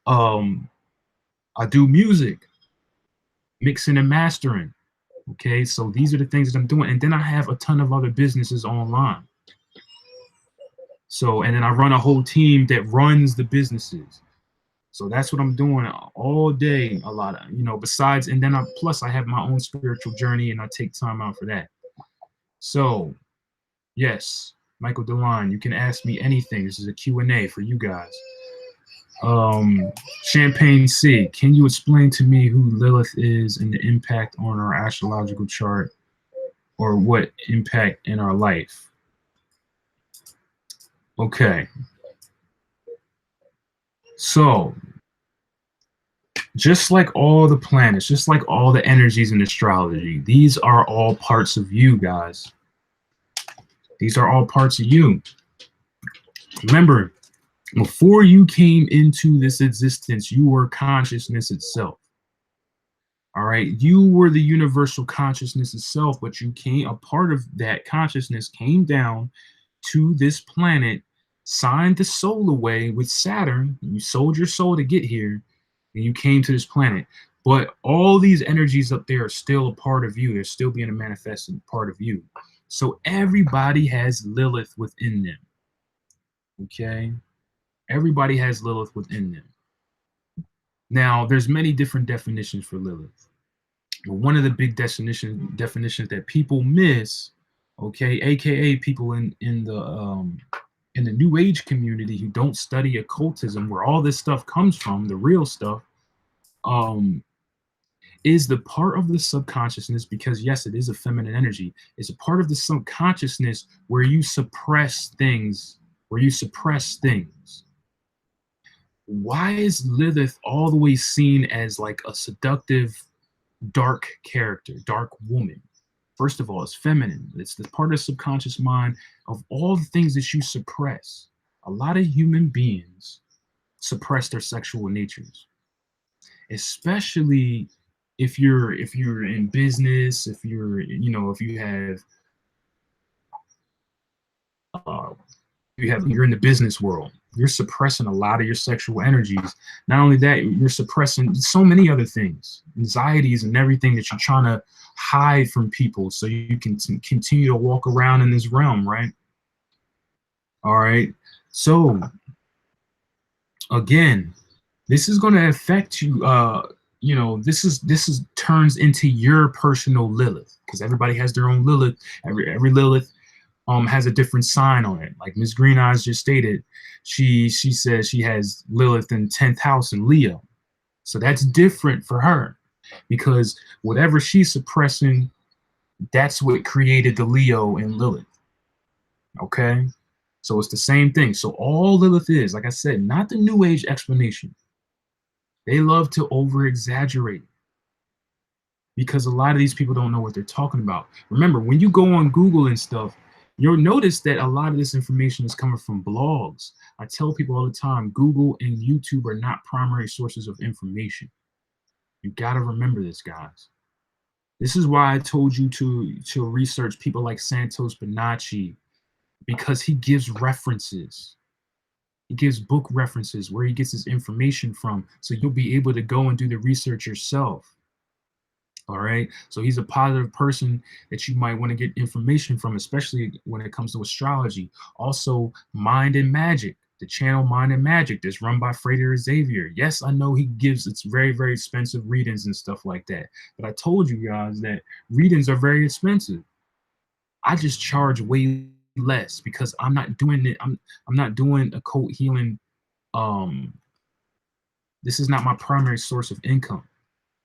Speaker 2: I do music, mixing and mastering. Okay, so these are the things that I'm doing, and then I have a ton of other businesses online. So, and then I run a whole team that runs the businesses. So that's what I'm doing all day, a lot of, besides, and then plus I have my own spiritual journey and I take time out for that. So yes, Michael DeLine, you can ask me anything. This is a Q&A for you guys. Champagne C, can you explain to me who Lilith is and the impact on our astrological chart, or what impact in our life? Okay. So, just like all the planets, just like all the energies in astrology, these are all parts of you, guys. These are all parts of you. Remember, before you came into this existence, you were consciousness itself. All right, you were the universal consciousness itself, but a part of that consciousness came down to this planet, signed the soul away with Saturn. You sold your soul to get here, and you came to this planet. But all these energies up there are still a part of you. They're still being a manifested part of you. So everybody has Lilith within them. Okay? Everybody has Lilith within them. Now, there's many different definitions for Lilith. But one of the big definitions that people miss, okay, aka people in the New Age community who don't study occultism, where all this stuff comes from, the real stuff, is the part of the subconsciousness, because yes, it is a feminine energy. It's a part of the subconsciousness where you suppress things, Why is Lilith always seen as like a seductive, dark character, dark woman? First of all, it's feminine. It's the part of the subconscious mind of all the things that you suppress. A lot of human beings suppress their sexual natures, especially if you're in business, if you're, if you have you're in the business world, you're suppressing a lot of your sexual energies. Not only that, you're suppressing so many other things, anxieties and everything that you're trying to hide from people so you can continue to walk around in this realm, right? All right. So again, this is going to affect you. This turns into your personal Lilith, because everybody has their own Lilith. Every Lilith has a different sign on it. Like Miss Green Eyes just stated, she says she has Lilith in 10th house in Leo. So that's different for her, because whatever she's suppressing, that's what created the Leo in Lilith. Okay? So it's the same thing. So all Lilith is, like I said, not the New Age explanation. They love to over exaggerate, because a lot of these people don't know what they're talking about. Remember, when you go on Google and stuff, you'll notice that a lot of this information is coming from blogs. I tell people all the time, Google and YouTube are not primary sources of information. You got to remember this, guys. This is why I told you to research people like Santos Bonacci, because he gives references. He gives book references where he gets his information from, so you'll be able to go and do the research yourself. All right. So he's a positive person that you might want to get information from, especially when it comes to astrology. Also, Mind and Magic, the channel Mind and Magic that's run by Frater Xavier. Yes, I know he gives, it's very, very expensive readings and stuff like that. But I told you guys that readings are very expensive. I just charge way less because I'm not doing it. I'm not doing occult healing. This is not my primary source of income.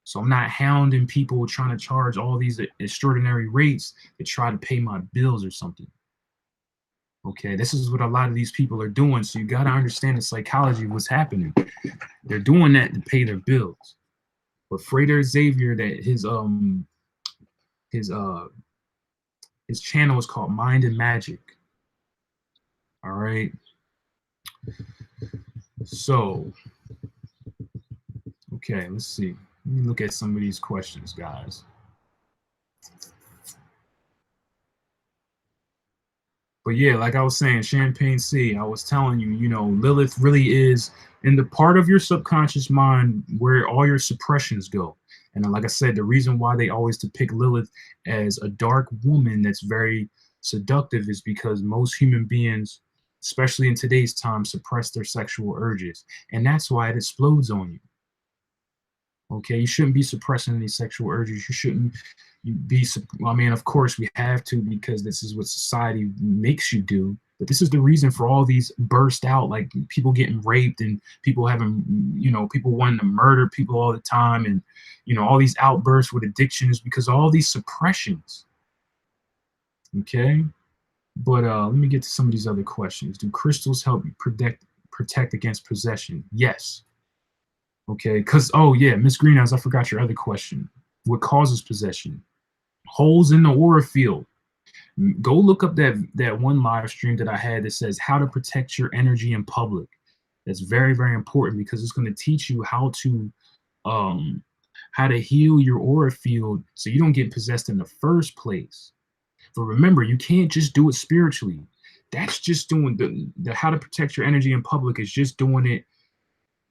Speaker 2: So I'm not hounding people trying to charge all these extraordinary rates to try to pay my bills or something. Okay, this is what a lot of these people are doing. So you got to understand the psychology of what's happening. They're doing that to pay their bills. But Frater Xavier, that his channel is called Mind and Magic. All right. So, okay, let's see. Let me look at some of these questions, guys. But yeah, like I was saying, Champagne C, I was telling you, you know, Lilith really is in the part of your subconscious mind where all your suppressions go. And like I said, the reason why they always depict Lilith as a dark woman that's very seductive is because most human beings, especially in today's time, suppress their sexual urges. And that's why it explodes on you. Okay, you shouldn't be suppressing any sexual urges. You shouldn't be, I mean, of course we have to, because this is what society makes you do. But this is the reason for all these burst out, like people getting raped and people having, you know, people wanting to murder people all the time. And, you know, all these outbursts with addiction is because all these suppressions. Okay. But let me get to some of these other questions. Do crystals help you protect against possession? Yes. Okay, because, oh yeah, Miss Greenhouse, I forgot your other question. What causes possession? Holes in the aura field. Go look up that one live stream that I had that says how to protect your energy in public. That's very, very important, because it's going to teach you how to heal your aura field so you don't get possessed in the first place. But remember, you can't just do it spiritually. That's just doing the how to protect your energy in public is just doing it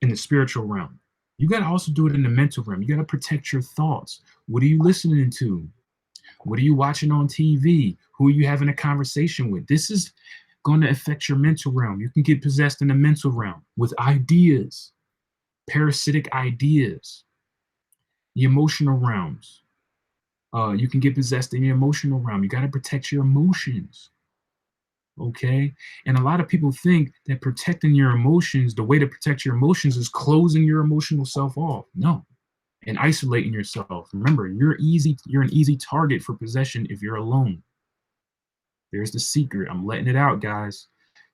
Speaker 2: in the spiritual realm. You got to also do it in the mental realm. You got to protect your thoughts. What are you listening to? What are you watching on TV? Who are you having a conversation with? This is going to affect your mental realm. You can get possessed in the mental realm with ideas, parasitic ideas, the emotional realms. You can get possessed in the emotional realm. You got to protect your emotions. Okay, and a lot of people think that protecting your emotions, the way to protect your emotions is closing your emotional self off. No, and isolating yourself. Remember, you're an easy target for possession if you're alone. There's the secret. I'm letting it out, guys.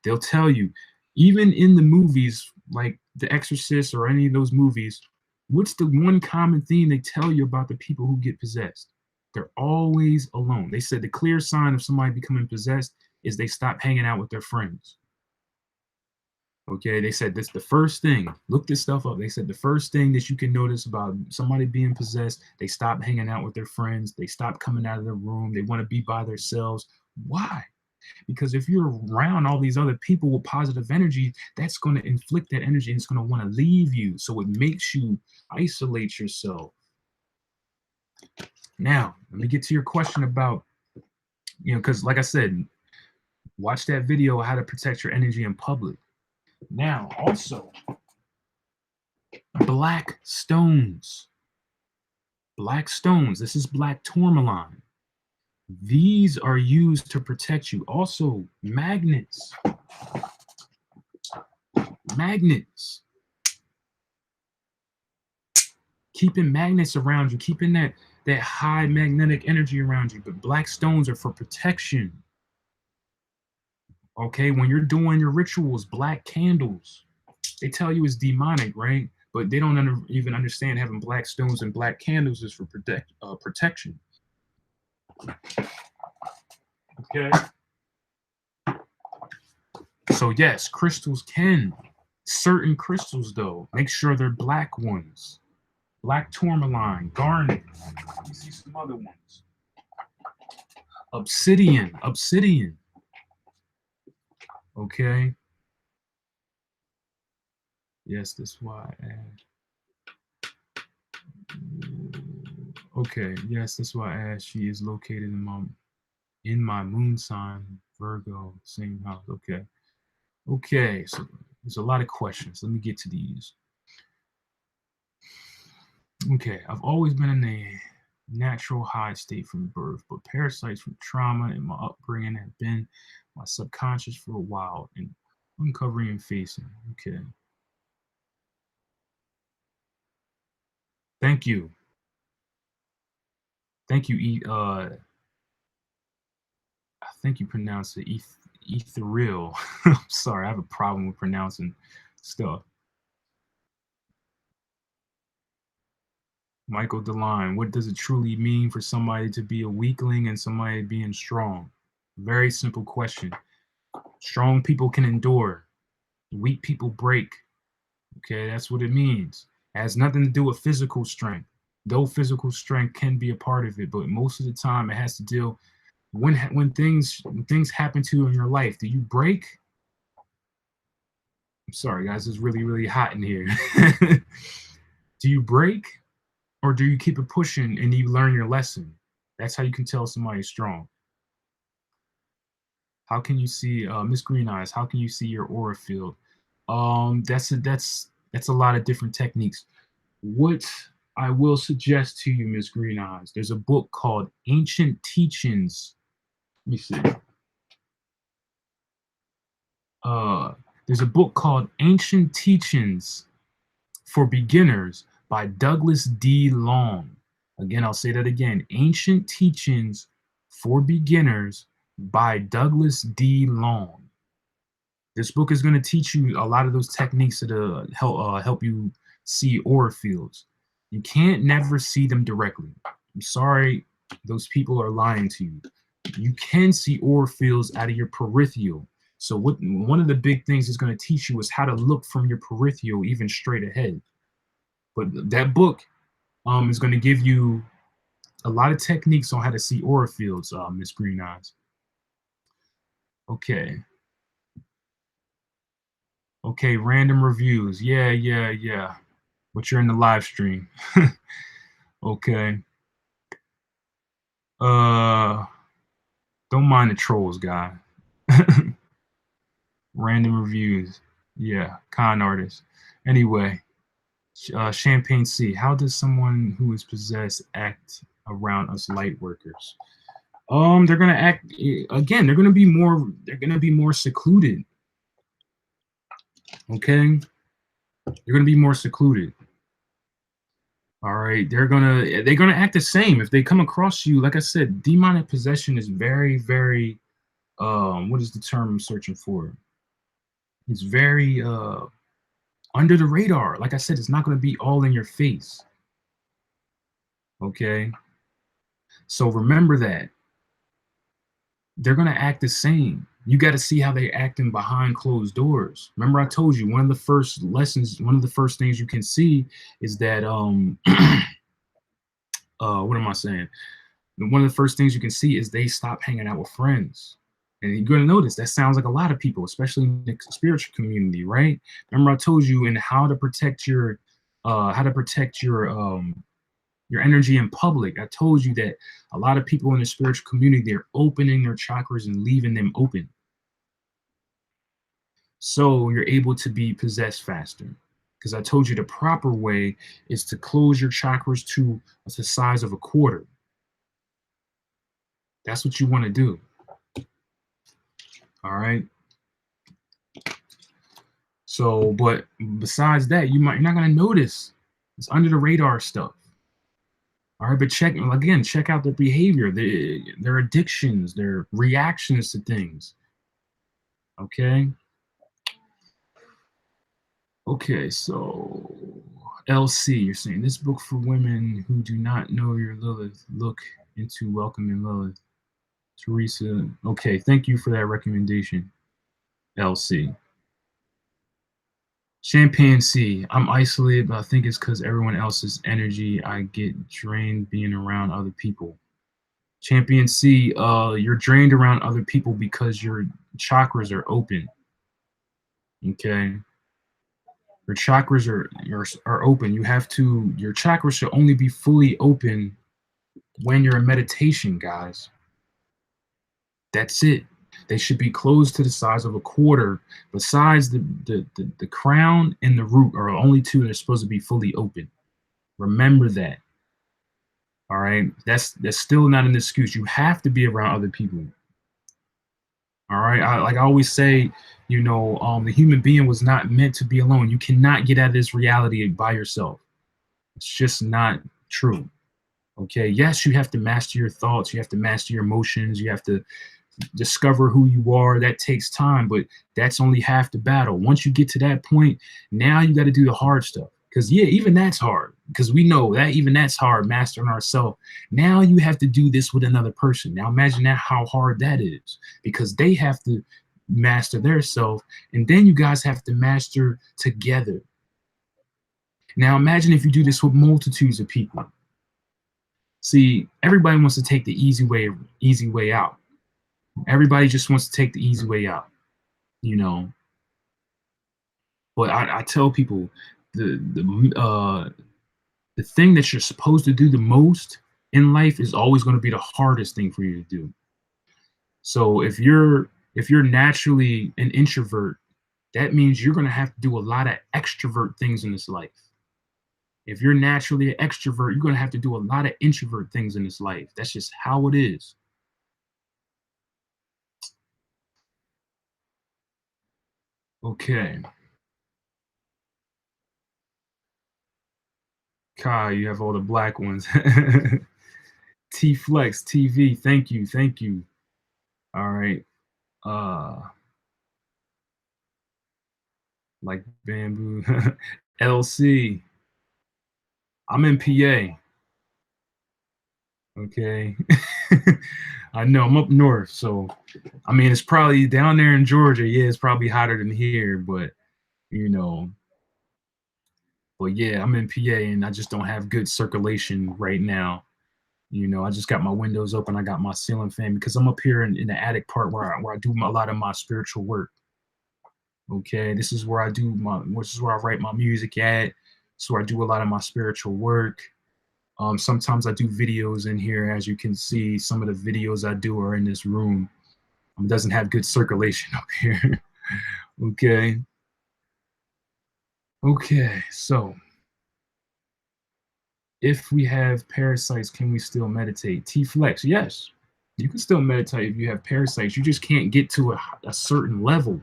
Speaker 2: They'll tell you, even in the movies like The Exorcist or any of those movies, what's the one common theme they tell you about the people who get possessed? They're always alone. They said the clear sign of somebody becoming possessed is they stop hanging out with their friends. Okay, they said that's the first thing. Look this stuff up. They said the first thing that you can notice about somebody being possessed, they stop hanging out with their friends. They stop coming out of their room. They want to be by themselves. Why? Because if you're around all these other people with positive energy, that's going to inflict that energy and it's going to want to leave you. So it makes you isolate yourself. Now, let me get to your question about, you know, because like I said, watch that video, how to protect your energy in public. Now, also, black stones. Black stones. This is black tourmaline. These are used to protect you. Also, magnets. Magnets. Keeping magnets around you, keeping that high magnetic energy around you. But black stones are for protection. Okay, when you're doing your rituals, black candles, they tell you it's demonic, right? But they don't even understand having black stones and black candles is for protection. Okay. So yes, crystals can. Certain crystals, though, make sure they're black ones. Black tourmaline, garnet. Let me see some other ones. Obsidian. Okay. Yes, that's why I asked. Okay, yes, that's why I asked. She is located in my moon sign, Virgo, same house. Okay. Okay, so there's a lot of questions. Let me get to these. Okay, I've always been in a natural high state from birth, but parasites from trauma and my upbringing have been my subconscious for a while and uncovering and facing. Okay. Thank you. Thank you, I think you pronounce it ethereal. I'm sorry, I have a problem with pronouncing stuff. Michael DeLine, what does it truly mean for somebody to be a weakling and somebody being strong? Very simple question. Strong people can endure. Weak people break. Okay, that's what it means. It has nothing to do with physical strength. Though physical strength can be a part of it, but most of the time it has to deal when things happen to you in your life. Do you break? I'm sorry, guys. It's really, really hot in here. Do you break or do you keep it pushing and you learn your lesson? That's how you can tell somebody's strong. How can you see, Miss Green Eyes? How can you see your aura field? That's a lot of different techniques. What I will suggest to you, Miss Green Eyes, there's a book called Ancient Teachings. Let me see. Uh, there's a book called Ancient Teachings for Beginners by Douglas D. Long. Again, I'll say that again. Ancient Teachings for Beginners by Douglas D. Long. This book is going to teach you a lot of those techniques that help you see aura fields. You can't never see them directly. I'm sorry, those people are lying to you. You can see aura fields out of your peripheral. So one of the big things it's going to teach you is how to look from your peripheral even straight ahead. But that book is going to give you a lot of techniques on how to see aura fields, Miss Green Eyes. Okay. Okay, random reviews. Yeah. But you're in the live stream. Okay. Don't mind the trolls, guy. Random reviews. Yeah, con artist. Anyway, Champagne C. How does someone who is possessed act around us light workers? They're gonna act again. They're gonna be more secluded. Okay, they're gonna be more secluded. All right, they're gonna act the same if they come across you. Like I said, demonic possession is very, very. What is the term I'm searching for? It's very under the radar. Like I said, it's not gonna be all in your face. Okay, so remember that they're gonna act the same. You got to see how they're acting behind closed doors. Remember, I told you one of the first lessons, one of the first things you can see is that what am I saying? One of the first things you can see is they stop hanging out with friends. And you're going to notice that sounds like a lot of people, especially in the spiritual community, right? Remember, I told you in how to protect your energy in public. I told you that a lot of people in the spiritual community, they're opening their chakras and leaving them open. So you're able to be possessed faster. Because I told you the proper way is to close your chakras to the size of a quarter. That's what you want to do. All right. So, but besides that, you're not gonna notice. It's under the radar stuff. All right, but check out their behavior, their addictions, their reactions to things. Okay. Okay, so LC, you're saying this book for women who do not know your Lilith. Look into Welcoming Lilith. Teresa. Okay, thank you for that recommendation, LC. Champagne C. I'm isolated, but I think it's because everyone else's energy. I get drained being around other people. Champion C, you're drained around other people because your chakras are open. Okay. Your chakras are open. You have to, your chakras should only be fully open when you're in meditation, guys. That's it. They should be closed to the size of a quarter. Besides the crown and the root are only two that are supposed to be fully open. Remember that. All right. That's still not an excuse. You have to be around other people. All right. Like I always say, the human being was not meant to be alone. You cannot get out of this reality by yourself. It's just not true. Okay. Yes, you have to master your thoughts. You have to master your emotions. You have to discover who you are. That takes time, but that's only half the battle. Once you get to that point, now you got to do the hard stuff. Because even that's hard. Because we know that even that's hard, mastering ourselves. Now you have to do this with another person. Now imagine how hard that is. Because they have to master their self, and then you guys have to master together. Now imagine if you do this with multitudes of people. See, everybody wants to take the easy way out. Everybody just wants to take the easy way out, But I tell people the thing that you're supposed to do the most in life is always going to be the hardest thing for you to do. So if you're naturally an introvert, that means you're going to have to do a lot of extrovert things in this life. If you're naturally an extrovert, you're going to have to do a lot of introvert things in this life. That's just how it is. Okay. Kai, you have all the black ones. T Flex TV, thank you. All right. Like bamboo. LC. I'm in PA. Okay. I know I'm up north, so I mean it's probably down there in Georgia. Yeah, it's probably hotter than here, but but yeah, I'm in PA and I just don't have good circulation right now. I just got my windows open. I got my ceiling fan because I'm up here in the attic part where I do a lot of my spiritual work. Okay, this is where I write my music at. So I do a lot of my spiritual work. Sometimes I do videos in here. As you can see, some of the videos I do are in this room. It doesn't have good circulation up here. Okay. Okay, so if we have parasites, can we still meditate? T-Flex, yes. You can still meditate if you have parasites. You just can't get to a certain level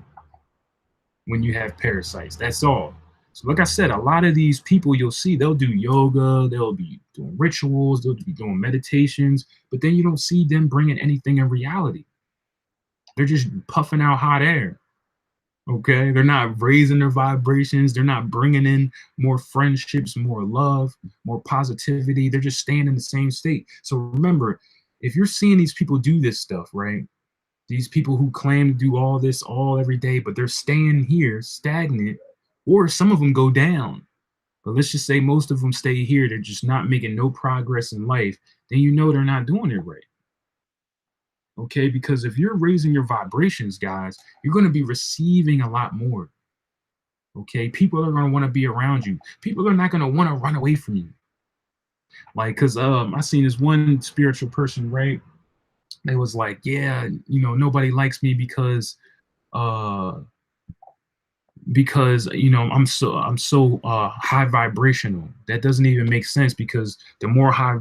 Speaker 2: when you have parasites. That's all. So like I said, a lot of these people you'll see, they'll do yoga, they'll be doing rituals, they'll be doing meditations, but then you don't see them bringing anything in reality. They're just puffing out hot air. Okay, they're not raising their vibrations. They're not bringing in more friendships, more love, more positivity. They're just staying in the same state. So remember, if you're seeing these people do this stuff, right? These people who claim to do all this all every day, but they're staying here stagnant, or some of them go down. But let's just say most of them stay here. They're just not making no progress in life. Then they're not doing it right. Okay, because if you're raising your vibrations, guys, you're going to be receiving a lot more. Okay, people are going to want to be around you. People are not going to want to run away from you. Like, because I seen this one spiritual person, right? They was like, yeah, nobody likes me because because I'm so high vibrational. That doesn't even make sense, because the more high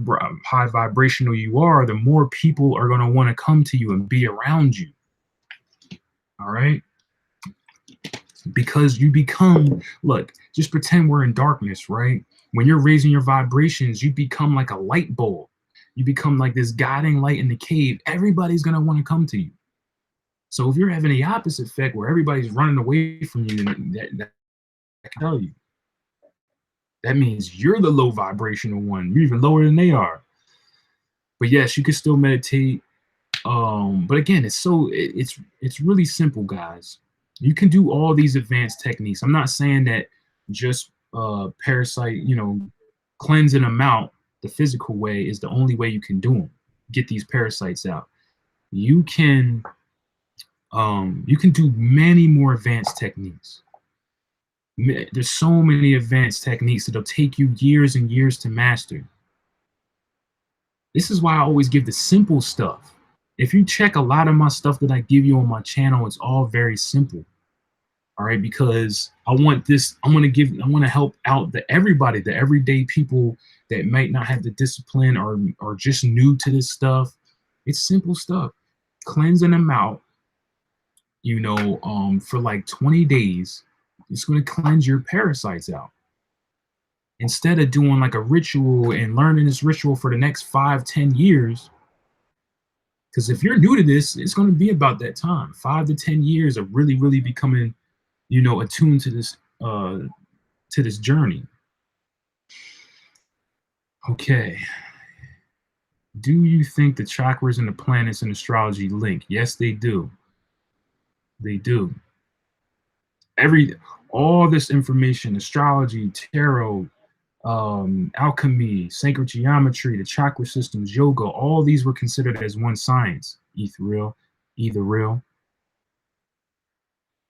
Speaker 2: vibrational you are, the more people are going to want to come to you and be around you. All right, because you become, look, just pretend we're in darkness, right? When you're raising your vibrations, you become like a light bulb. You become like this guiding light in the cave. Everybody's going to want to come to you. So if you're having the opposite effect where everybody's running away from you, then that I can tell you, that means you're the low vibrational one. You're even lower than they are. But yes, you can still meditate. But again, it's really simple, guys. You can do all these advanced techniques. I'm not saying that just parasite, cleansing them out the physical way is the only way you can do them. Get these parasites out. You can do many more advanced techniques. There's so many advanced techniques that'll take you years and years to master. This is why I always give the simple stuff. If you check a lot of my stuff that I give you on my channel, it's all very simple. All right, because I want to help out everybody, the everyday people that might not have the discipline or just new to this stuff. It's simple stuff. Cleansing them out, for like 20 days. It's going to cleanse your parasites out. Instead of doing like a ritual and learning this ritual for the next 5-10 years, because if you're new to this, it's going to be about that time, 5 to 10 years of really, really becoming, attuned to this journey. Okay. Do you think the chakras and the planets in astrology link? Yes, they do. They do. All this information, astrology, tarot, alchemy, sacred geometry, the chakra systems, yoga, all these were considered as one science. Either real.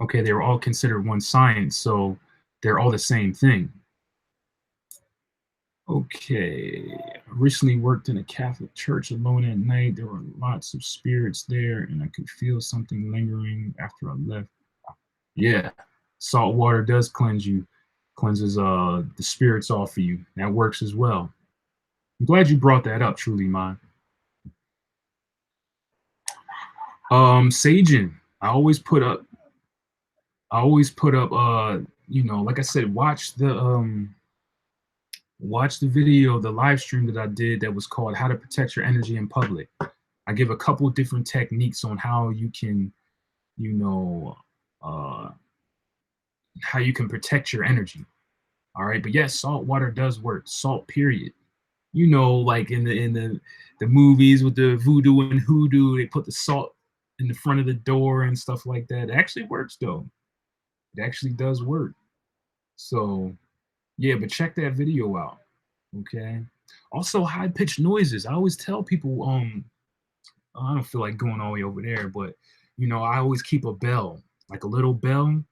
Speaker 2: Okay, they were all considered one science, so they're all the same thing. Okay, I recently worked in a Catholic church alone at night. There were lots of spirits there, and I could feel something lingering after I left. Yeah, salt water does cleanses the spirits off of you. That works as well. I'm glad you brought that up, truly mine. Saging. I always put up like I said, watch the video, the live stream that I did that was called How to Protect Your Energy in Public. I give a couple different techniques on how you can, how you can protect your energy. All right, but yes, salt water does work. Salt, period. Like in the movies with the voodoo and hoodoo, they put the salt in the front of the door and stuff like that. It actually works though. It actually does work. So yeah, but check that video out. Okay. Also, high-pitched noises. I always tell people, I don't feel like going all the way over there, but I always keep a bell, like a little bell,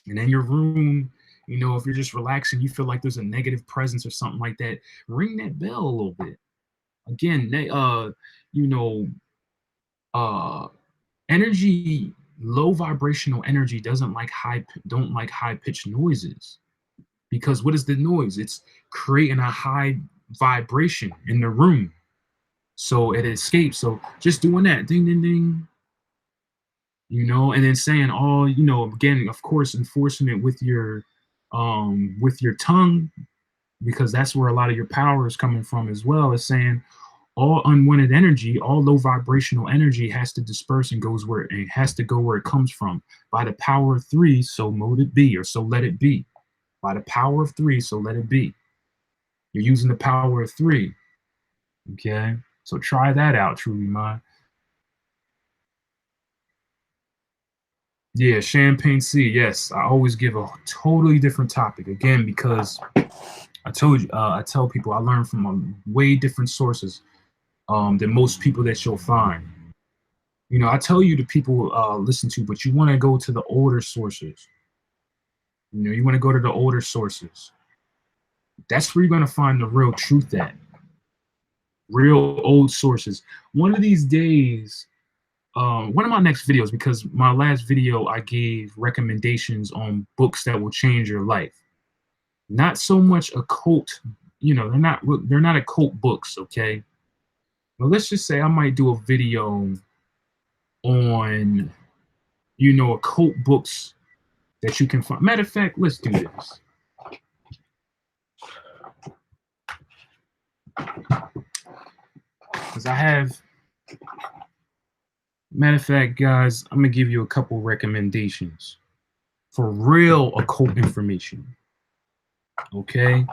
Speaker 2: and in your room, if you're just relaxing, you feel like there's a negative presence or something like that, ring that bell a little bit. Again, energy, low vibrational energy don't like high-pitched noises. Because what is the noise? It's creating a high vibration in the room, so it escapes. So just doing that, ding, ding, ding, and then saying again, of course, enforcing it with your tongue, because that's where a lot of your power is coming from, as well as saying all unwanted energy, all low vibrational energy has to disperse and has to go where it comes from. By the power of 3, so mote it be, or so let it be. By the power of 3, so let it be. You're using the power of 3. Okay? So try that out, truly mine. Yeah, champagne sea. Yes, I always give a totally different topic. Again, because I told you, I tell people I learn from way different sources than most people that you'll find. I tell you the people listen to, but you want to go to the older sources. You want to go to the older sources. That's where you're going to find the real truth at. Real old sources. One of these days, one of my next videos, because my last video I gave recommendations on books that will change your life. Not so much occult, you know, they're not occult books, okay? But let's just say I might do a video on, you know, occult books that you can find. Matter of fact, let's do this. Because I have, matter of fact, guys, I'm gonna give you a couple recommendations for real occult information. Okay,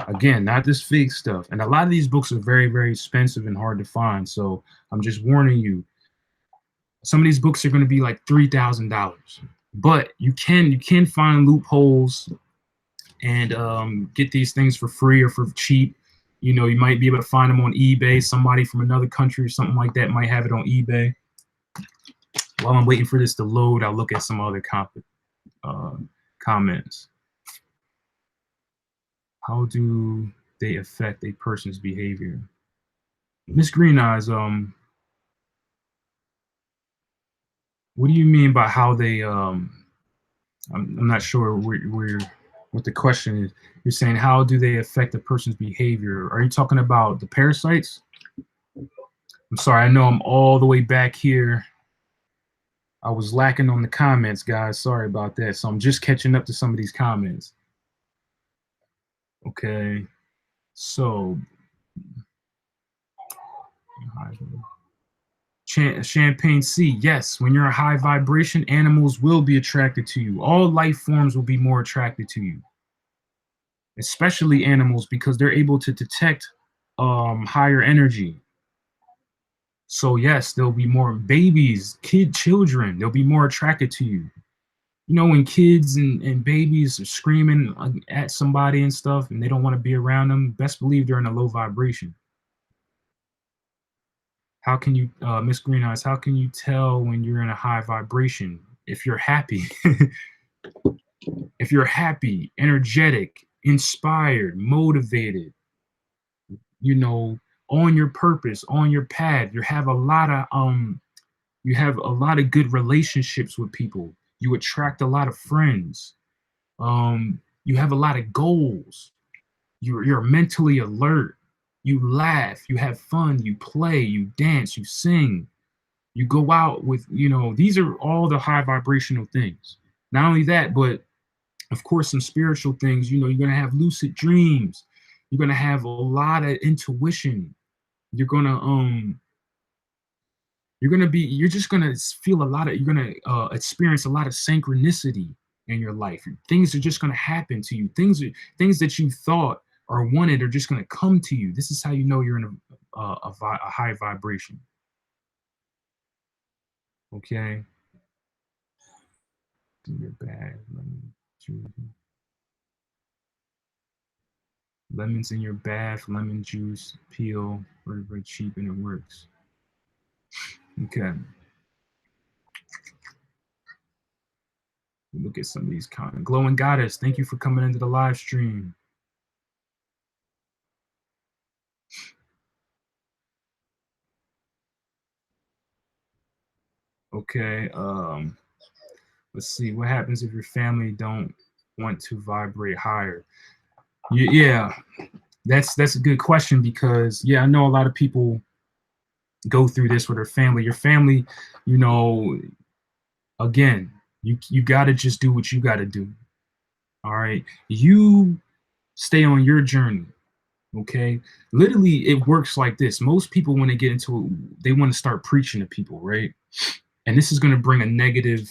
Speaker 2: again, not this fake stuff. And a lot of these books are very, very expensive and hard to find. So I'm just warning you. Some of these books are going to be like $3,000, but you can find loopholes and get these things for free or for cheap. You know, you might be able to find them on eBay. Somebody from another country or something like that might have it on eBay. While I'm waiting for this to load, I'll look at some other comments. How do they affect a person's behavior? Miss Green Eyes, what do you mean by how they, I'm not sure what the question is. You're saying, how do they affect a person's behavior? Are you talking about the parasites? I'm sorry, I know I'm all the way back here. I was lacking on the comments, guys. Sorry about that. So I'm just catching up to some of these comments. Okay, so Champagne C, yes, when you're a high vibration, animals will be attracted to you. All life forms will be more attracted to you, especially animals, because they're able to detect higher energy. So yes, there'll be more babies, children, they'll be more attracted to you. You know, when kids and babies are screaming at somebody and stuff and they don't want to be around them, best believe they're in a low vibration. How can you, Miss Green Eyes, how can you tell when you're in a high vibration? If you're happy, if you're happy, energetic, inspired, motivated, you know, on your purpose, on your path, you have a lot of good relationships with people. You attract a lot of friends. You have a lot of goals. You're mentally alert. You laugh, you have fun, you play, you dance, you sing, you go out with, you know, these are all the high vibrational things. Not only that, but of course, some spiritual things. You know, you're going to have lucid dreams. You're going to have a lot of intuition. You're going to, you're just going to feel a lot of, you're going to experience a lot of synchronicity in your life. Things are just going to happen to you. Things that you thought or wanted are just going to come to you. This is how you know you're in a high vibration. Okay. You're bad. Lemons in your bath, lemon juice, peel, very, very cheap, and it works. Okay. Look at some of these comments. Glowing Goddess, thank you for coming into the live stream. Okay, let's see. What happens if your family don't want to vibrate higher? Yeah, that's a good question, because yeah, I know a lot of people go through this with their family. Your family, you know, again, you got to just do what you got to do. All right, you stay on your journey. Okay, literally, it works like this. Most people, when they get into it, they want to start preaching to people, right? And this is going to bring a negative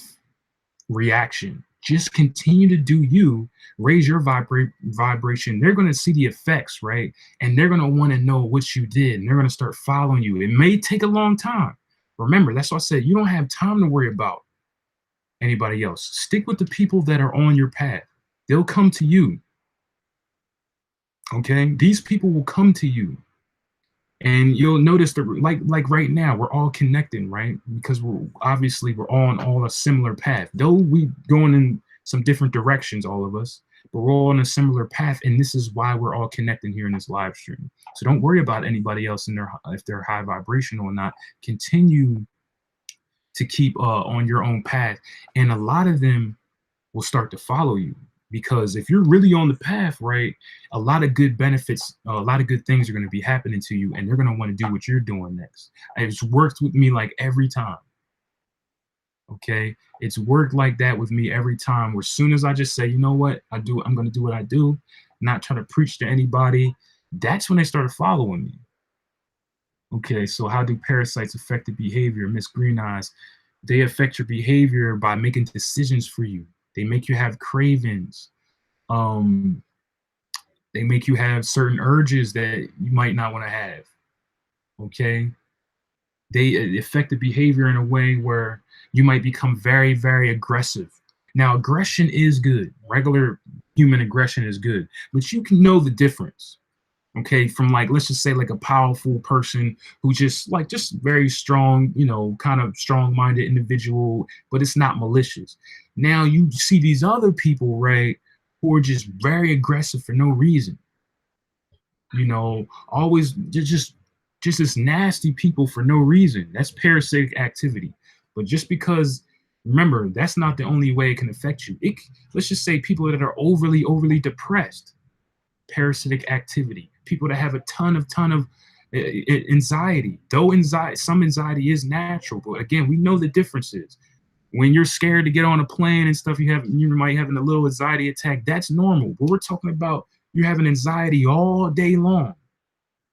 Speaker 2: reaction. Just continue to do you, raise your vibration. They're going to see the effects, right? And they're going to want to know what you did, and they're going to start following you. It may take a long time. Remember, that's why I said you don't have time to worry about anybody else. Stick with the people that are on your path. They'll come to you. Okay, these people will come to you. And you'll notice that, like right now, we're all connecting, right? Because we're all on all a similar path. Though we going in some different directions, all of us, but we're all on a similar path, and this is why we're all connecting here in this live stream. So don't worry about anybody else in if they're high vibrational or not. Continue to keep on your own path. And a lot of them will start to follow you, because if you're really on the path, right, a lot of good benefits, a lot of good things are going to be happening to you, and they're going to want to do what you're doing next. It's worked with me like every time. Okay, it's worked like that with me every time. Where as soon as I just say, you know what, I'm going to do what I do, not try to preach to anybody, that's when they started following me. Okay, so how do parasites affect the behavior? Miss Green Eyes, they affect your behavior by making decisions for you. They make you have cravings. Um, they make you have certain urges that you might not want to have. Okay, they affect the behavior in a way where you might become very, very aggressive. Now, aggression is good. Regular human aggression is good, but you can know the difference. Okay, from like, let's just say like a powerful person who just very strong, kind of strong-minded individual, but it's not malicious. Now you see these other people, right, who are just very aggressive for no reason. Always just this nasty people for no reason. That's parasitic activity. But just because, remember, that's not the only way it can affect you. Let's just say people that are overly depressed, parasitic activity. People that have a ton of anxiety. Though some anxiety is natural, but again, we know the differences. When you're scared to get on a plane and stuff, you might having a little anxiety attack. That's normal. But we're talking about you're having anxiety all day long.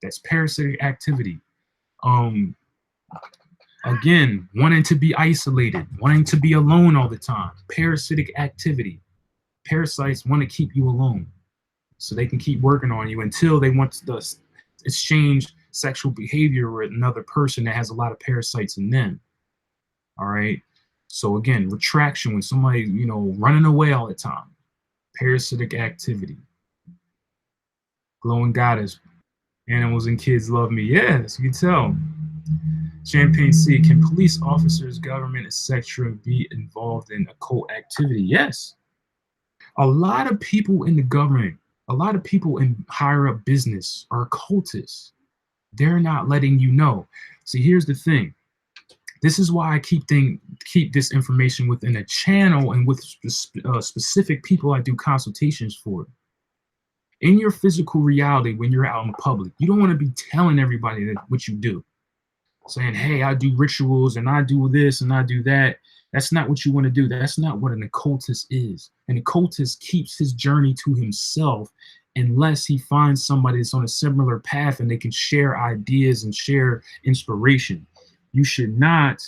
Speaker 2: That's parasitic activity. Again, wanting to be isolated, wanting to be alone all the time. Parasitic activity. Parasites want to keep you alone, so they can keep working on you until they want to exchange sexual behavior with another person that has a lot of parasites in them. All right. So again, retraction, when somebody, running away all the time, parasitic activity. Glowing goddess, animals and kids love me. Yes, you can tell. Champagne C, can police officers, government, etc. be involved in occult activity? Yes. A lot of people in the government, a lot of people in higher up business are occultists. They're not letting you know. See, here's the thing. This is why I keep this information within a channel and with specific people I do consultations for. In your physical reality, when you're out in public, you don't want to be telling everybody what you do. Saying, hey, I do rituals and I do this and I do that. That's not what you want to do. That's not what an occultist is. An occultist keeps his journey to himself unless he finds somebody that's on a similar path and they can share ideas and share inspiration. You should not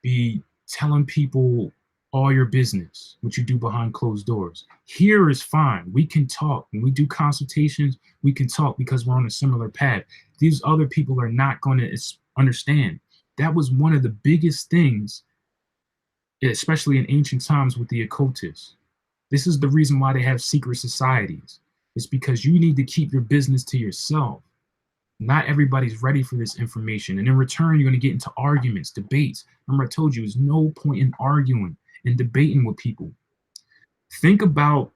Speaker 2: be telling people all your business, what you do behind closed doors. Here is fine. We can talk. When we do consultations, we can talk because we're on a similar path. These other people are not going to understand. That was one of the biggest things, especially in ancient times with the occultists. This is the reason why they have secret societies. It's because you need to keep your business to yourself. Not everybody's ready for this information. And in return, you're going to get into arguments, debates. Remember, I told you, there's no point in arguing and debating with people. Think about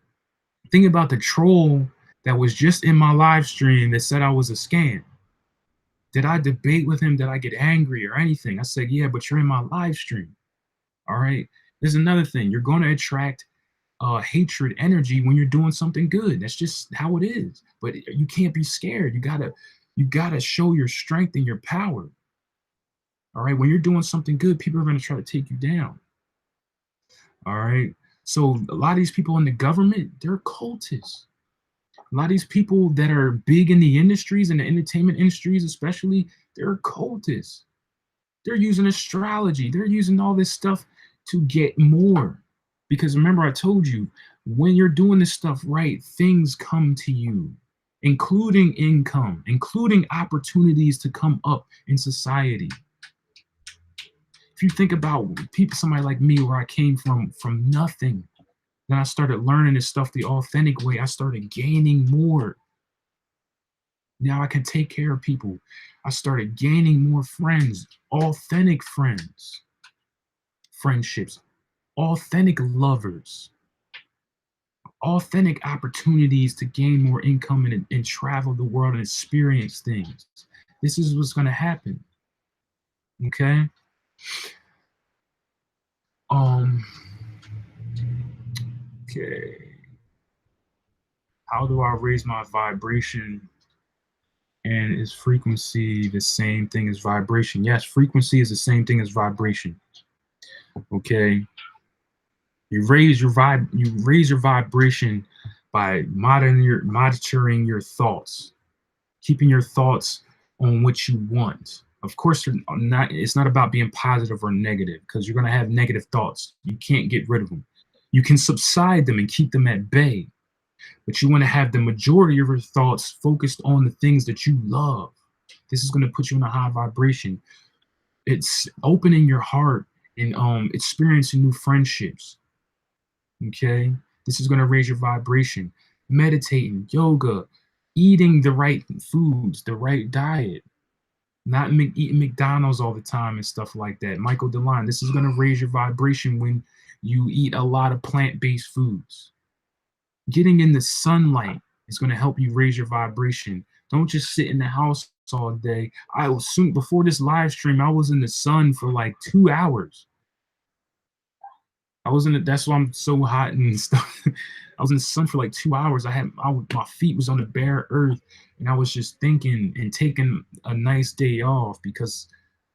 Speaker 2: the troll that was just in my live stream that said I was a scam. Did I debate with him? Did I get angry or anything? I said, yeah, but you're in my live stream. All right. There's another thing. You're going to attract hatred energy when you're doing something good. That's just how it is. But you can't be scared. You gotta show your strength and your power. All right. When you're doing something good, people are going to try to take you down. All right. So a lot of these people in the government, they're cultists. A lot of these people that are big in the industries and the entertainment industries, especially, they're cultists. They're using astrology. They're using all this stuff to get more. Because remember, I told you, when you're doing this stuff right, things come to you, including income, including opportunities to come up in society. If you think about somebody like me, where I came from nothing, then I started learning this stuff the authentic way. I started gaining more. Now I can take care of people. I started gaining more friends, authentic friends, friendships, authentic lovers, authentic opportunities to gain more income and travel the world and experience things. This is what's going to happen. Okay. Okay. How do I raise my vibration? And is frequency the same thing as vibration? Yes, frequency is the same thing as vibration. Okay. You raise your vibration by monitoring your thoughts, keeping your thoughts on what you want. Of course, it's not about being positive or negative, because you're going to have negative thoughts. You can't get rid of them. You can subside them and keep them at bay, but you want to have the majority of your thoughts focused on the things that you love. This is going to put you in a high vibration. It's opening your heart and experiencing new friendships. Okay, this is going to raise your vibration. Meditating, yoga, eating the right foods, the right diet, not eating McDonald's all the time and stuff like that. Michael DeLine, this is going to raise your vibration when you eat a lot of plant-based foods. Getting in the sunlight is going to help you raise your vibration. Don't just sit in the house all day. I was soon before this live stream, I was in the sun for like 2 hours. That's why I'm so hot and stuff. I was in the sun for like 2 hours. My feet was on the bare earth, and I was just thinking and taking a nice day off, because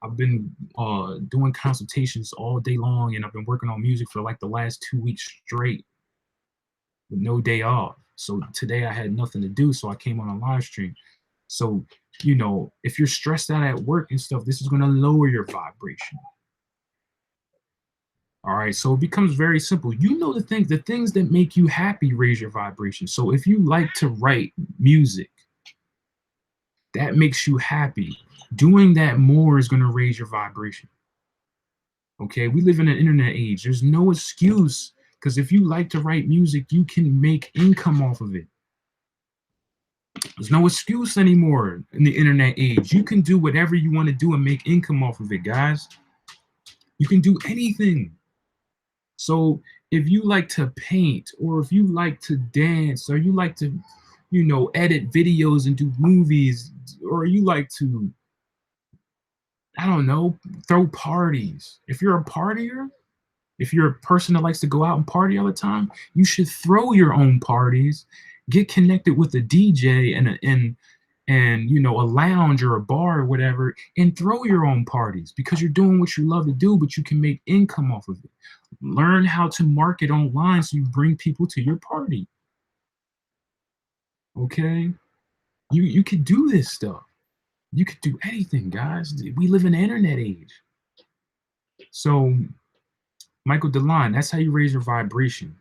Speaker 2: I've been doing consultations all day long, and I've been working on music for like the last 2 weeks straight with no day off. So today I had nothing to do, so I came on a live stream. So, if you're stressed out at work and stuff, this is going to lower your vibration. All right, so it becomes very simple. The things that make you happy raise your vibration. So if you like to write music, that makes you happy. Doing that more is going to raise your vibration. Okay, we live in an internet age. There's no excuse, because if you like to write music, you can make income off of it. There's no excuse anymore in the internet age. You can do whatever you want to do and make income off of it, guys. You can do anything. So if you like to paint, or if you like to dance, or you like to, edit videos and do movies, or you like to, I don't know, throw parties. If you're a partier, if you're a person that likes to go out and party all the time, you should throw your own parties, get connected with a DJ and a lounge or a bar or whatever, and throw your own parties, because you're doing what you love to do, but you can make income off of it. Learn how to market online so you bring people to your party. Okay? You could do this stuff. You could do anything, guys. We live in the internet age. So, Michael DeLine, that's how you raise your vibration.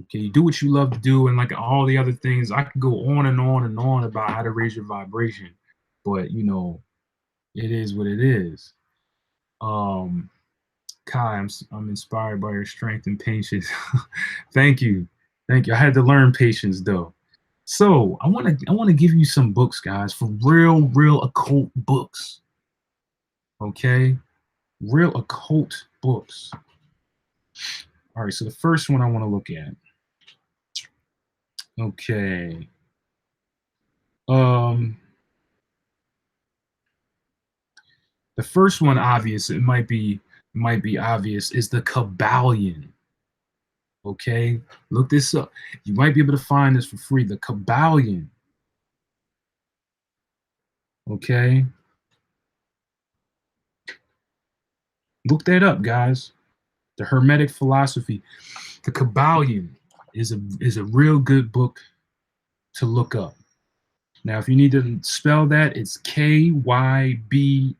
Speaker 2: Okay, you do what you love to do, and like all the other things, I could go on and on and on about how to raise your vibration, but it is what it is. Kai, I'm inspired by your strength and patience. Thank you. I had to learn patience though. So I want to give you some books, guys, for real occult books. Okay, real occult books. All right, so the first one I want to look at. Okay. The first one, obvious, it might be obvious, is the Kabbalion. Okay, look this up. You might be able to find this for free. The Kabbalion. Okay, look that up, guys. The Hermetic philosophy. The Kabbalion is a real good book to look up. Now, if you need to spell that, it's Kyballion.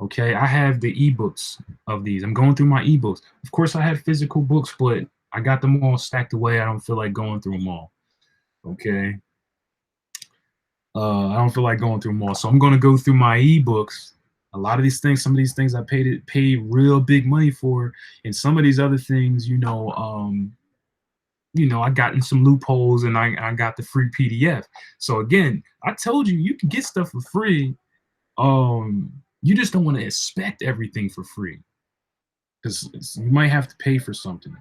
Speaker 2: Okay, I have the ebooks of these. I'm going through my ebooks. Of course, I have physical books, but I got them all stacked away. I don't feel like going through them all. Okay. I don't feel like going through them all. So I'm going to go through my ebooks. A lot of these things, some of these things I paid real big money for. And some of these other things, I got in some loopholes, and I got the free PDF. So again, I told you can get stuff for free. You just don't want to expect everything for free, because you might have to pay for something.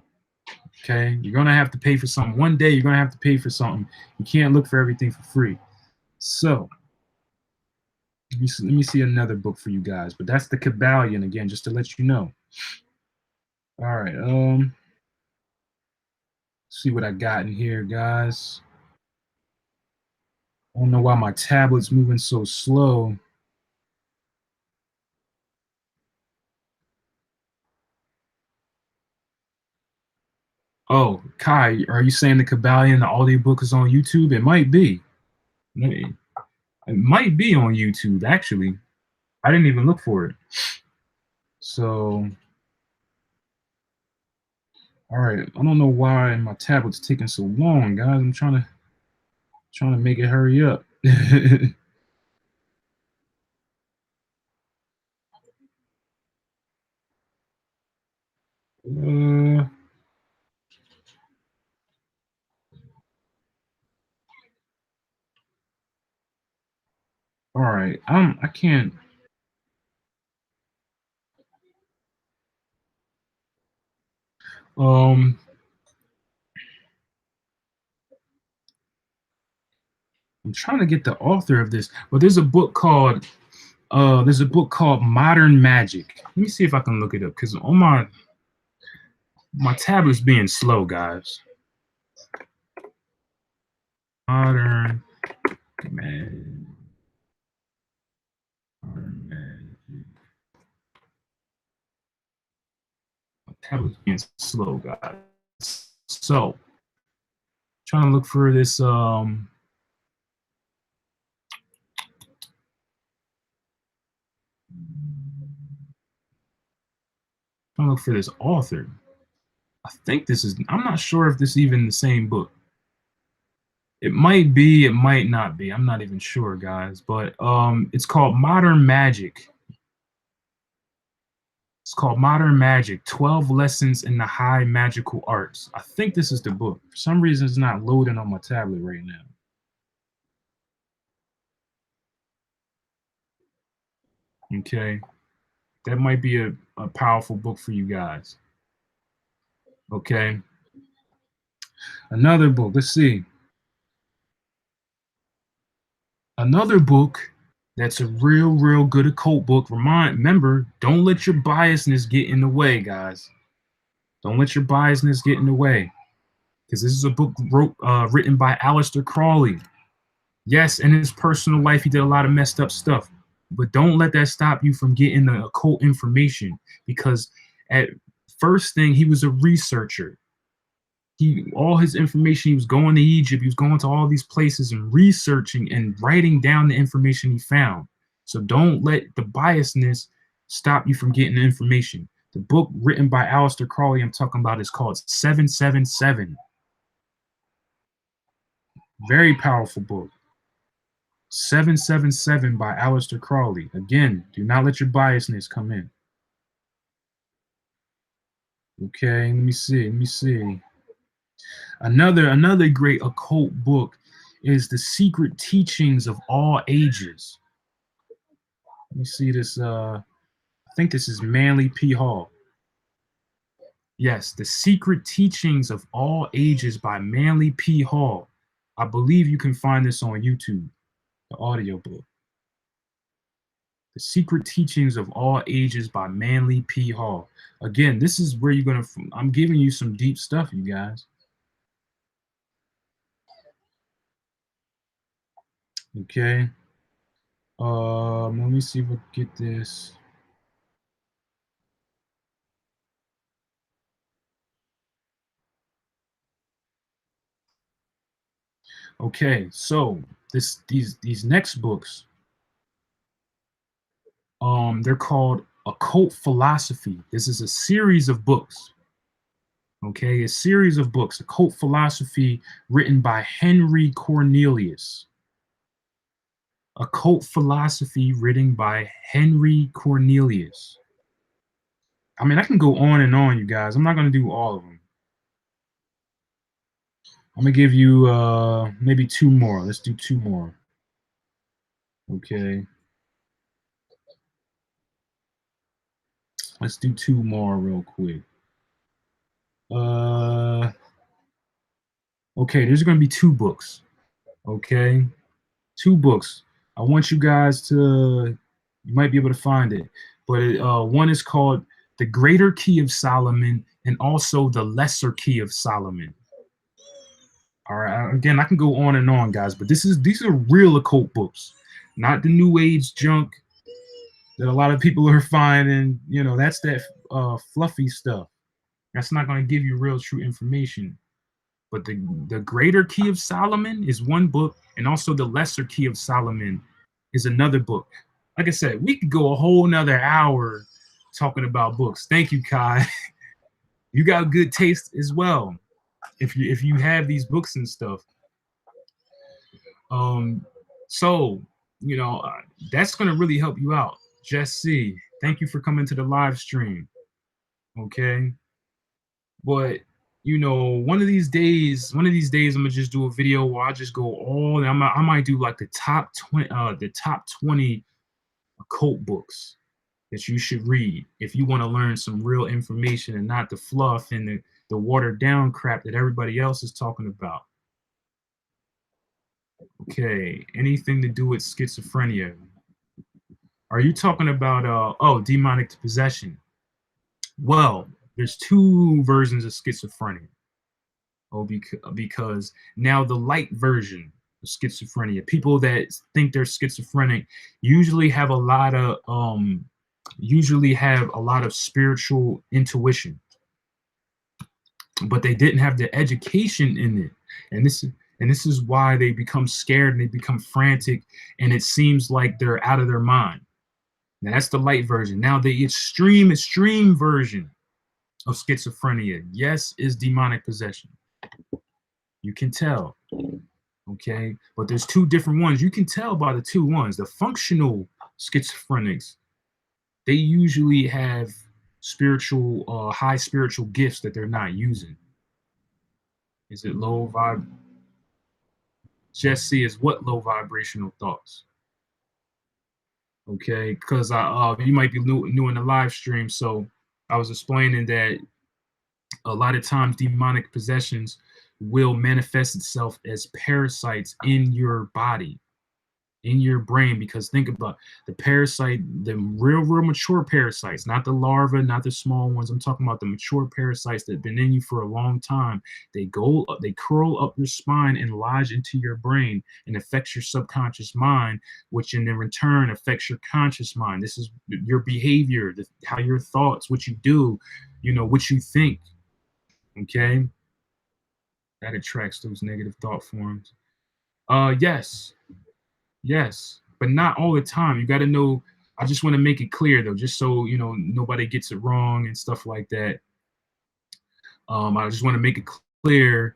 Speaker 2: Okay, you're gonna have to pay for something. One day you're gonna have to pay for something. You can't look for everything for free. So Let me see another book for you guys, but that's the Kabbalion again, just to let you know. All right, see what I got in here, guys. I don't know why my tablet's moving so slow. Oh, Kai, are you saying the Kabbalion, the audiobook is on YouTube? It might be. It might be on YouTube, actually. I didn't even look for it. So, all right. I don't know why my tablet's taking so long, guys. I'm trying to make it hurry up. uh, all right. I can't. Um, I'm trying to get the author of this, but there's a book called Modern Magic. Let me see if I can look it up because on my tablet's being slow, guys. Modern Magic. Modern Magic. My tablet's being slow, guys. So trying to look for this trying to look for this author. I think this is, I'm not sure if this is even the same book. It might be, it might not be. I'm not even sure, guys. But it's called Modern Magic. It's called Modern Magic, 12 Lessons in the High Magical Arts. I think this is the book. For some reason, it's not loading on my tablet right now. Okay. That might be a powerful book for you guys. Okay. Another book. Let's see. Another book that's a real good occult book. Remember, don't let your biasness get in the way, guys. Don't let your biasness get in the way. Because this is a book written by Aleister Crowley. Yes, in his personal life, he did a lot of messed up stuff. But don't let that stop you from getting the occult information. Because at first thing, he was a researcher. All his information, he was going to Egypt, he was going to all these places and researching and writing down the information he found. So don't let the biasness stop you from getting the information. The book written by Aleister Crowley I'm talking about is called 777. Very powerful book. 777 by Aleister Crowley. Again, do not let your biasness come in. Okay, let me see. Another great occult book is The Secret Teachings of All Ages. Let me see this. I think this is Manly P. Hall. Yes, The Secret Teachings of All Ages by Manly P. Hall. I believe you can find this on YouTube, the audiobook. The Secret Teachings of All Ages by Manly P. Hall. Again, this is where you're going to, I'm giving you some deep stuff, you guys. Okay. Let me see if I can get this. Okay, so these next books, they're called Occult Philosophy. This is a series of books. Okay, a series of books, Occult Philosophy, written by Henry Cornelius. Occult Philosophy, written by Henry Cornelius. I mean, I can go on and on, you guys. I'm not going to do all of them. I'm going to give you maybe two more. Let's do two more. Okay. Let's do two more real quick. Okay, there's going to be two books. Okay. Two books. I want you guys to, you might be able to find it, but one is called The Greater Key of Solomon and also The Lesser Key of Solomon. All right, again, I can go on and on, guys, but these are real occult books, not the new age junk that a lot of people are finding. You know, that's that fluffy stuff. That's not going to give you real true information. But the Greater Key of Solomon is one book, and also The Lesser Key of Solomon is another book. Like I said, we could go a whole nother hour talking about books. Thank you, Kai. You got good taste as well. If you have these books and stuff. So you know, that's gonna really help you out. Jesse, thank you for coming to the live stream. Okay. But you know, one of these days, I'm gonna just do a video where I just go all. I might do like the top 20 occult books that you should read if you want to learn some real information and not the fluff and the watered down crap that everybody else is talking about. Okay, anything to do with schizophrenia? Are you talking about demonic possession? Well, there's two versions of schizophrenia. Because now the light version of schizophrenia, people that think they're schizophrenic usually have a lot of spiritual intuition, but they didn't have the education in it, and this is why they become scared and they become frantic, and it seems like they're out of their mind. Now that's the light version. Now the extreme version of schizophrenia, yes, is demonic possession. You can tell, okay? But there's two different ones. You can tell by the two ones. The functional schizophrenics, they usually have high spiritual gifts that they're not using. Is it low vibe? Jesse, is what low vibrational thoughts? Okay, because you might be new in the live stream, so I was explaining that a lot of times demonic possessions will manifest itself as parasites in your body, in your brain. Because think about the parasite, the real mature parasites, not the larvae, not the small ones. I'm talking about the mature parasites that have been in you for a long time. They curl up your spine and lodge into your brain and affects your subconscious mind, which in return affects your conscious mind. This is your behavior, how your thoughts, what you do, you know, what you think. Okay, that attracts those negative thought forms. Yes, but not all the time. You got to know. I just want to make it clear though, just so you know nobody gets it wrong and stuff like that. I just want to make it clear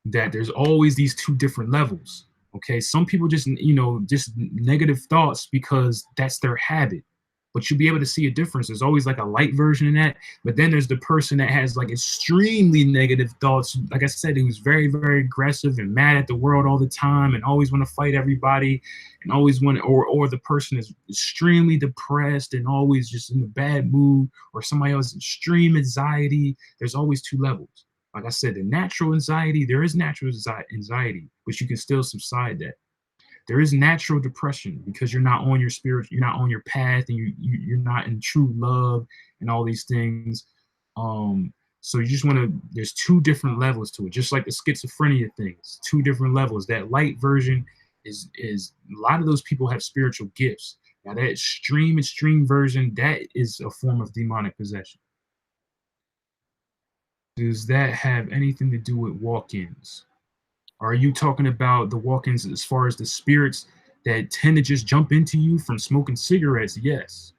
Speaker 2: that there's always these two different levels. Okay, some people just just negative thoughts because that's their habit. But you'll be able to see a difference. There's always like a light version of that. But then there's the person that has like extremely negative thoughts. Like I said, who's very, very aggressive and mad at the world all the time and always want to fight everybody and always want, or the person is extremely depressed and always just in a bad mood, or somebody else extreme anxiety. There's always two levels. Like I said, the natural anxiety, there is natural anxiety, but you can still subside that. There is natural depression because you're not on your spirit, you're not on your path, and you're not in true love and all these things. So you just want to, there's two different levels to it, just like the schizophrenia things, two different levels. That light version is a lot of those people have spiritual gifts. Now that extreme version, that is a form of demonic possession. Does that have anything to do with walk-ins? Are you talking about the walk-ins as far as the spirits that tend to just jump into you from smoking cigarettes? Yes.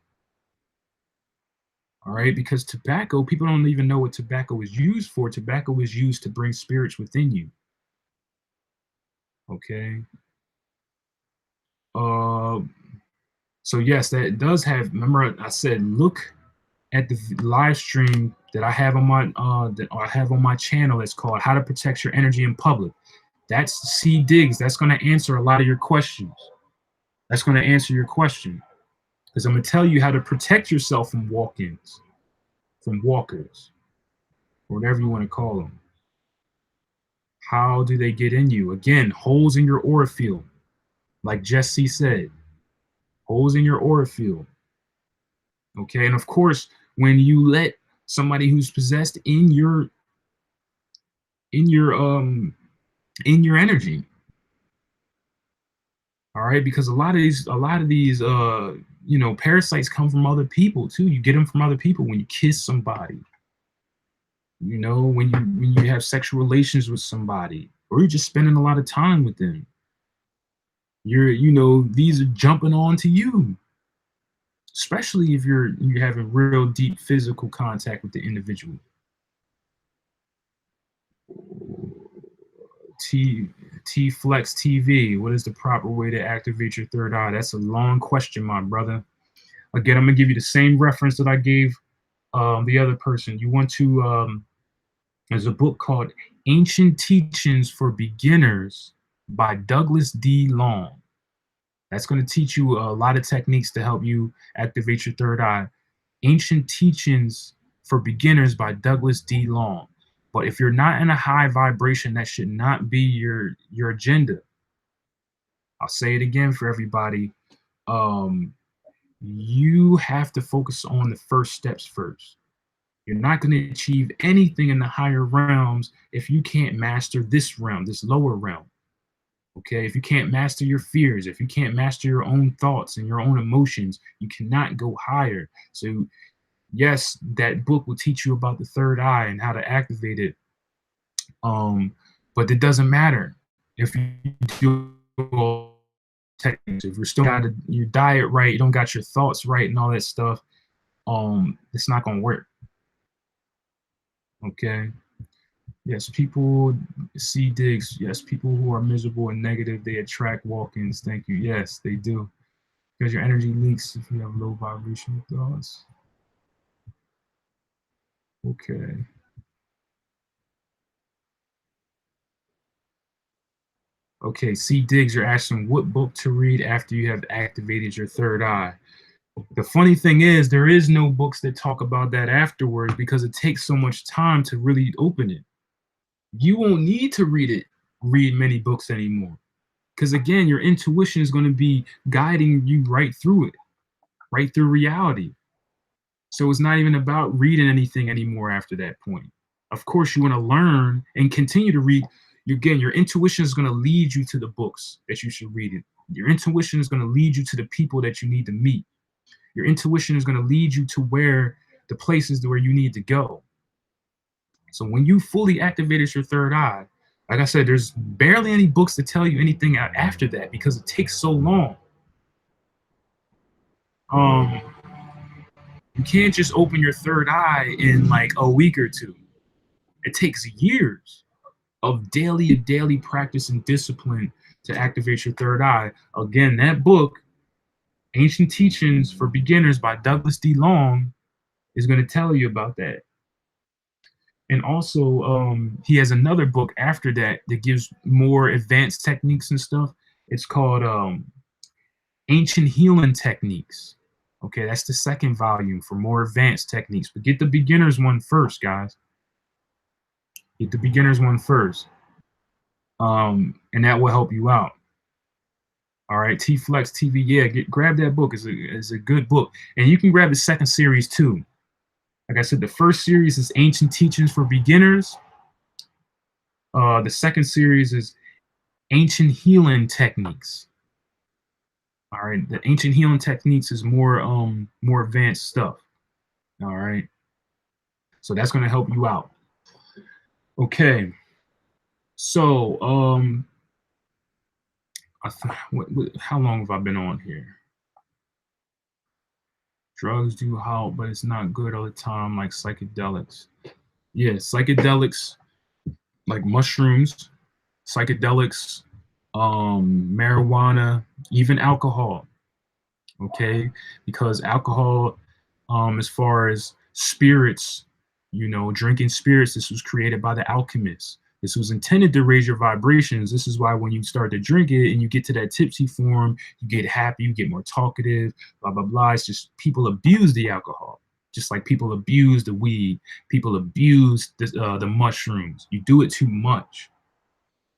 Speaker 2: All right, because tobacco, people don't even know what tobacco is used for. Tobacco is used to bring spirits within you. Okay. So yes, that does have. Remember, I said look at the live stream that I have on my channel. That's called "How to Protect Your Energy in Public." That's C. Diggs. That's going to answer a lot of your questions. That's going to answer your question. Because I'm going to tell you how to protect yourself from walk-ins, from walkers, or whatever you want to call them. How do they get in you? Again, holes in your aura field. Like Jesse said, holes in your aura field. Okay, and of course, when you let somebody who's possessed in your um in your energy, all right, because a lot of these parasites come from other people too. You get them from other people when you kiss somebody, when you have sexual relations with somebody, or you're just spending a lot of time with them. These are jumping on to you, especially if you're having real deep physical contact with the individual. T T Flex TV. What is the proper way to activate your third eye? That's a long question, my brother. Again, I'm gonna give you the same reference that I gave the other person. You want to there's a book called Ancient Teachings for Beginners by Douglas D. Long. That's going to teach you a lot of techniques to help you activate your third eye. Ancient Teachings for Beginners by Douglas D. Long. But if you're not in a high vibration, that should not be your agenda. I'll say it again for everybody. You have to focus on the first steps first. You're not going to achieve anything in the higher realms if you can't master this realm, this lower realm. Okay, if you can't master your fears, if you can't master your own thoughts and your own emotions, you cannot go higher. So, yes, that book will teach you about the third eye and how to activate it. But it doesn't matter if you do all techniques. If you're still got your diet right, you don't got your thoughts right, and all that stuff. It's not gonna work. Okay. Yes, people see digs. Yes, people who are miserable and negative, they attract walk-ins. Thank you. Yes, they do. Because your energy leaks if you have low vibrational thoughts. Okay. Okay, C Diggs, you're asking what book to read after you have activated your third eye. The funny thing is, there is no books that talk about that afterwards because it takes so much time to really open it. You won't need to read many books anymore. Because again, your intuition is going to be guiding you right through it, right through reality. So it's not even about reading anything anymore after that point. Of course, you want to learn and continue to read. Again, your intuition is going to lead you to the books that you should read. It. Your intuition is going to lead you to the people that you need to meet. Your intuition is going to lead you to the places where you need to go. So when you fully activated your third eye, like I said, there's barely any books to tell you anything after that because it takes so long. You can't just open your third eye in like a week or two. It takes years of daily practice and discipline to activate your third eye. Again, that book, Ancient Teachings for Beginners by Douglas D. Long, is going to tell you about that. And also, he has another book after that that gives more advanced techniques and stuff. It's called Ancient Healing Techniques. Okay, that's the second volume for more advanced techniques. But get the beginners one first, guys. Get the beginners one first. And that will help you out. All right, T Flex TV, yeah, grab that book. It's a good book. And you can grab the second series too. Like I said, the first series is Ancient Teachings for Beginners. The second series is Ancient Healing Techniques. All right, the Ancient Healing Techniques is more advanced stuff. All right, so that's going to help you out. Okay, so how long have I been on here? Drugs do help, but it's not good all the time, like psychedelics. Yeah, psychedelics, like mushrooms, psychedelics, marijuana, even alcohol. Okay, because alcohol, as far as spirits, drinking spirits, this was created by the alchemists. This was intended to raise your vibrations. This is why when you start to drink it and you get to that tipsy form, you get happy, you get more talkative, blah, blah, blah. It's just people abuse the alcohol, just like people abuse the weed, people abuse the mushrooms. You do it too much.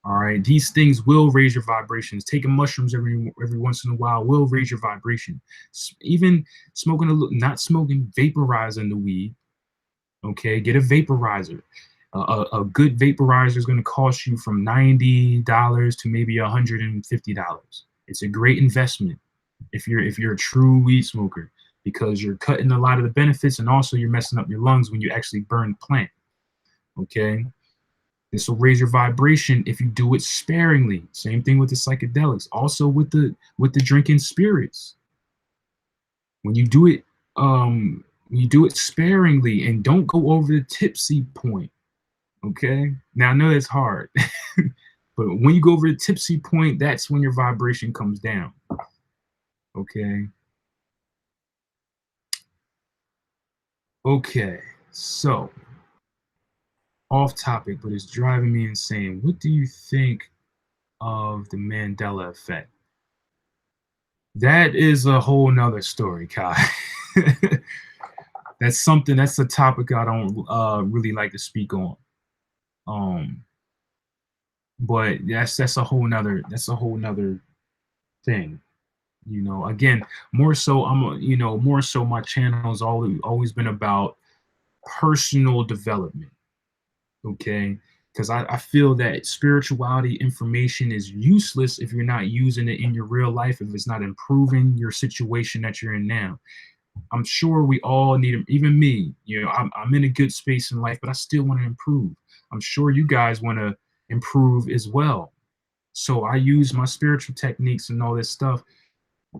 Speaker 2: All right, these things will raise your vibrations. Taking mushrooms every once in a while will raise your vibration. Even smoking not smoking, vaporizing the weed. Okay, get a vaporizer. A good vaporizer is going to cost you from $90 to maybe $150. It's a great investment if you're a true weed smoker, because you're cutting a lot of the benefits, and also you're messing up your lungs when you actually burn the plant. Okay, this will raise your vibration if you do it sparingly. Same thing with the psychedelics. Also with the drinking spirits. When you do it, sparingly and don't go over the tipsy point. Okay. Now I know it's hard, but when you go over the tipsy point, that's when your vibration comes down. Okay. Okay. So off topic, but it's driving me insane. What do you think of the Mandela effect? That is a whole nother story, Kai. That's a topic I don't really like to speak on. But that's a whole nother thing. You know, again, more so more so my channel has always been about personal development. Okay. Because I feel that spirituality information is useless if you're not using it in your real life, if it's not improving your situation that you're in now. I'm sure we all need it, even me. You know, I'm in a good space in life, but I still want to improve. I'm sure you guys want to improve as well. So I use my spiritual techniques and all this stuff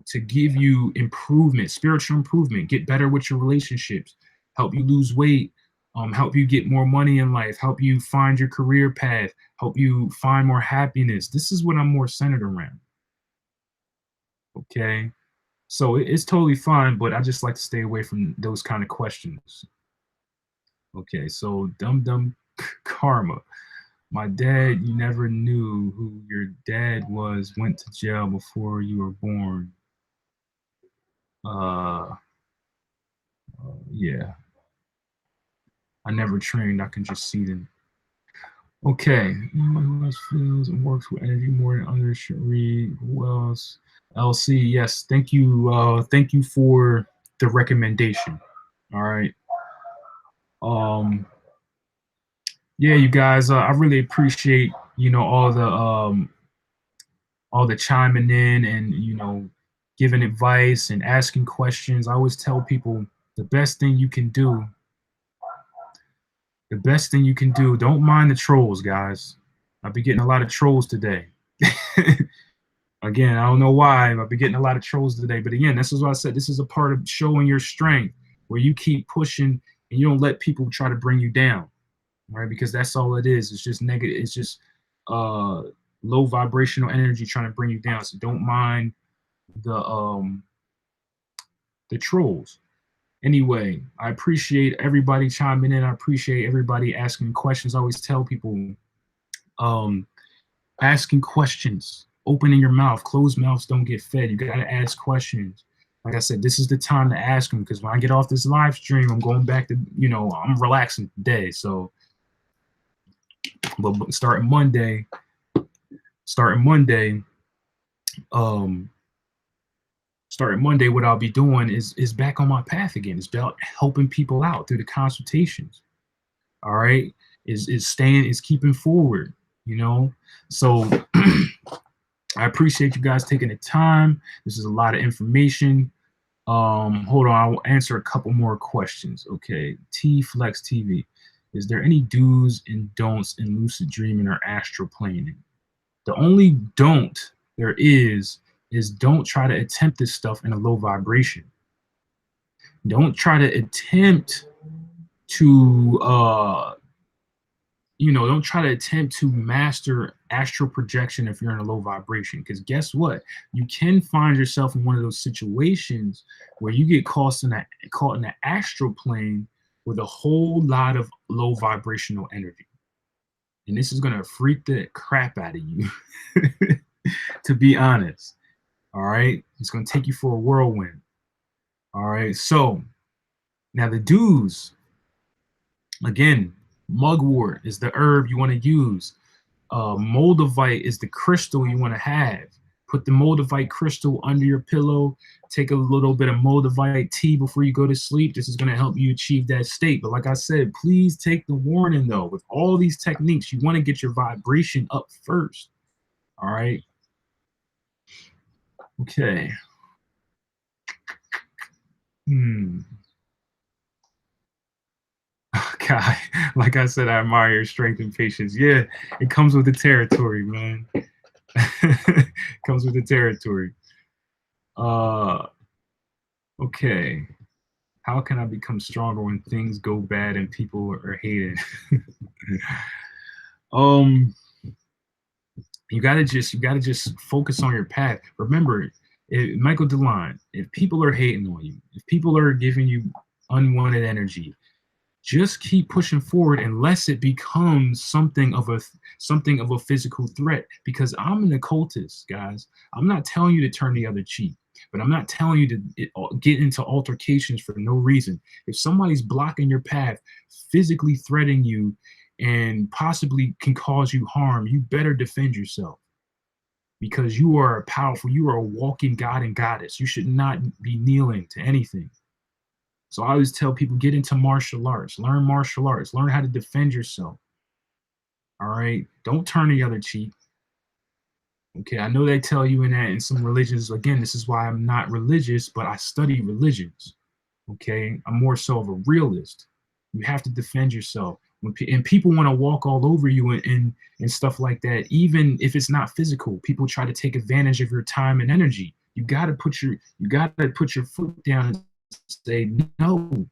Speaker 2: to give you improvement, spiritual improvement, get better with your relationships, help you lose weight, help you get more money in life, help you find your career path, help you find more happiness. This is what I'm more centered around. Okay. So it's totally fine, but I just like to stay away from those kind of questions. Okay. So dumb karma. My dad, you never knew who your dad was, went to jail before you were born. Yeah. I never trained. I can just see them. Okay. Who else feels and works with energy more than others should read? Who else? LC, yes. Thank you. Thank you for the recommendation. All right. Um, yeah, you guys, I really appreciate, all the chiming in and, giving advice and asking questions. I always tell people the best thing you can do, don't mind the trolls, guys. I've been getting a lot of trolls today. Again, I don't know why. I've been getting a lot of trolls today. But again, this is what I said. This is a part of showing your strength, where you keep pushing and you don't let people try to bring you down, right? Because that's all it is. It's just negative. It's just low vibrational energy trying to bring you down. So don't mind the trolls. Anyway, I appreciate everybody chiming in. I appreciate everybody asking questions. I always tell people, asking questions, opening your mouth. Closed mouths don't get fed. You got to ask questions. Like I said, this is the time to ask them, because when I get off this live stream, I'm going back to, I'm relaxing today. So, but starting Monday, what I'll be doing is back on my path again. It's about helping people out through the consultations. All right, is keeping forward. So I appreciate you guys taking the time. This is a lot of information. Hold on, I'll answer a couple more questions. Okay, T Flex TV. Is there any do's and don'ts in lucid dreaming or astral planing? The only don't there is don't try to attempt this stuff in a low vibration. Don't try to attempt to don't try to attempt to master astral projection if you're in a low vibration, because guess what? You can find yourself in one of those situations where you get caught in the astral plane with a whole lot of low vibrational energy. And this is going to freak the crap out of you, to be honest. All right. It's going to take you for a whirlwind. All right. So now the do's, again, mugwort is the herb you want to use. Moldavite is the crystal you want to have. Put the Moldavite crystal under your pillow. Take a little bit of Moldavite tea before you go to sleep. This is going to help you achieve that state. But like I said, please take the warning, though. With all these techniques, you want to get your vibration up first. All right. Okay. God, like I said, I admire your strength and patience. Yeah, it comes with the territory, man. It comes with the territory. Okay. How can I become stronger when things go bad and people are hated? You gotta just focus on your path. Remember, Michael DeLine, if people are hating on you, if people are giving you unwanted energy, just keep pushing forward unless it becomes something of a physical threat. Because I'm an occultist, guys. I'm not telling you to turn the other cheek, but I'm not telling you to get into altercations for no reason. If somebody's blocking your path, physically threatening you, and possibly can cause you harm, you better defend yourself. Because you are you are a walking god and goddess. You should not be kneeling to anything. So I always tell people, get into martial arts, learn how to defend yourself. All right. Don't turn the other cheek. Okay. I know they tell you in some religions, again, this is why I'm not religious, but I study religions. Okay. I'm more so of a realist. You have to defend yourself. And people want to walk all over you and stuff like that. Even if it's not physical, people try to take advantage of your time and energy. You got to put your foot down and say no,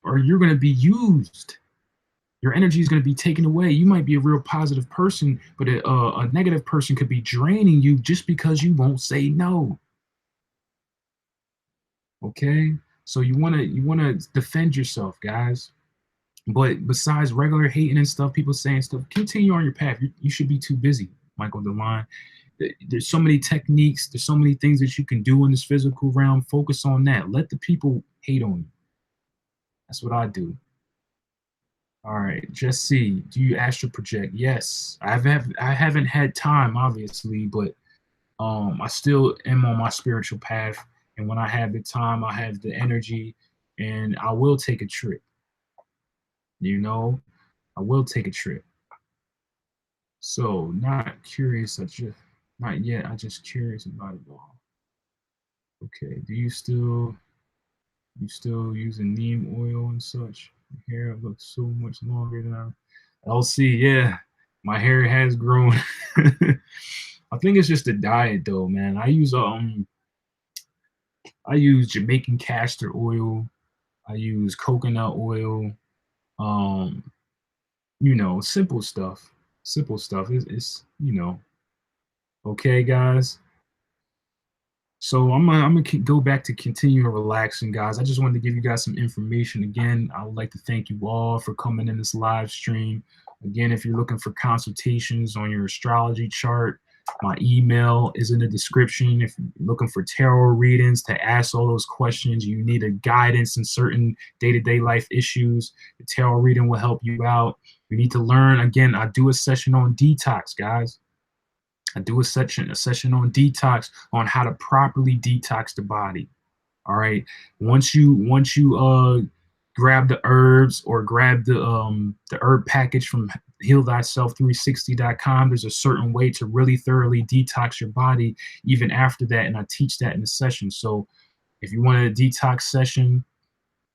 Speaker 2: or you're going to be used. Your energy is going to be taken away. You might be a real positive person, but a negative person could be draining you just because you won't say no. Okay, so you want to defend yourself, guys. But besides regular hating and stuff, people saying stuff, continue on your path. You should be too busy, Michael DeLine. There's so many techniques. There's so many things that you can do in this physical realm. Focus on that. Let the people hate on you. That's what I do. All right, Jesse, do you astral project? Yes, I haven't had time, obviously, but I still am on my spiritual path. And when I have the time, I have the energy, and I will take a trip. You know, I will take a trip. So, not curious. Not yet. I just curious about it all. Okay. Do you still using neem oil and such? Your hair looks so much longer than LC. Yeah, my hair has grown. I think it's just the diet, though, man. I use Jamaican castor oil. I use coconut oil. Simple stuff. Simple stuff. It's okay, guys. So I'm gonna go back to continue relaxing, guys. I just wanted to give you guys some information. Again, I would like to thank you all for coming in this live stream. Again, if you're looking for consultations on your astrology chart, my email is in the description. If you're looking for tarot readings to ask all those questions, you need a guidance in certain day-to-day life issues, the tarot reading will help you out. You need to learn. Again, I do a session on detox, guys. I do a session on detox, on how to properly detox the body. All right. Once you grab the herbs or grab the herb package from healthyself360.com, there's a certain way to really thoroughly detox your body even after that. And I teach that in the session. So if you want a detox session,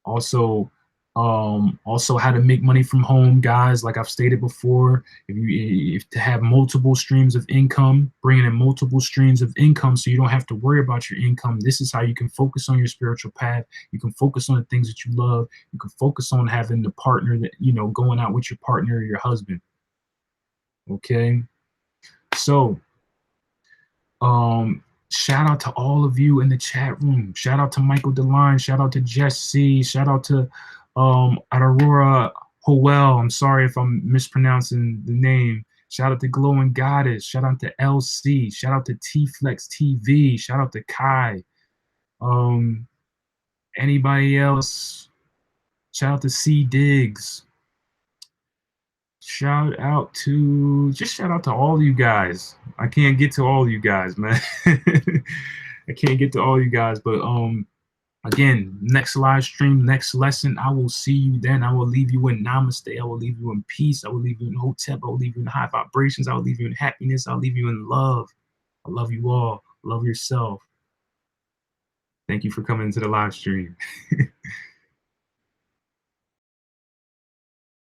Speaker 2: also how to make money from home, guys. Like I've stated before, if to have multiple streams of income, bringing in multiple streams of income so you don't have to worry about your income. This is how you can focus on your spiritual path. You can focus on the things that you love. You can focus on having the partner that, going out with your partner or your husband. Okay. So, shout out to all of you in the chat room. Shout out to Michael DeLine. Shout out to Jess C. Shout out to Aurora Howell. I'm sorry if I'm mispronouncing the name. Shout out to Glowing Goddess. Shout out to LC. Shout out to T-Flex TV. Shout out to Kai. Anybody else? Shout out to C Diggs. shout out to all you guys. I can't get to all you guys, man. I can't get to all you guys, but again, next live stream, next lesson, I will see you then. I will leave you in namaste. I will leave you in peace. I will leave you in hotep. I will leave you in high vibrations. I will leave you in happiness. I'll leave you in love. I love you all. Love yourself. Thank you for coming into the live stream.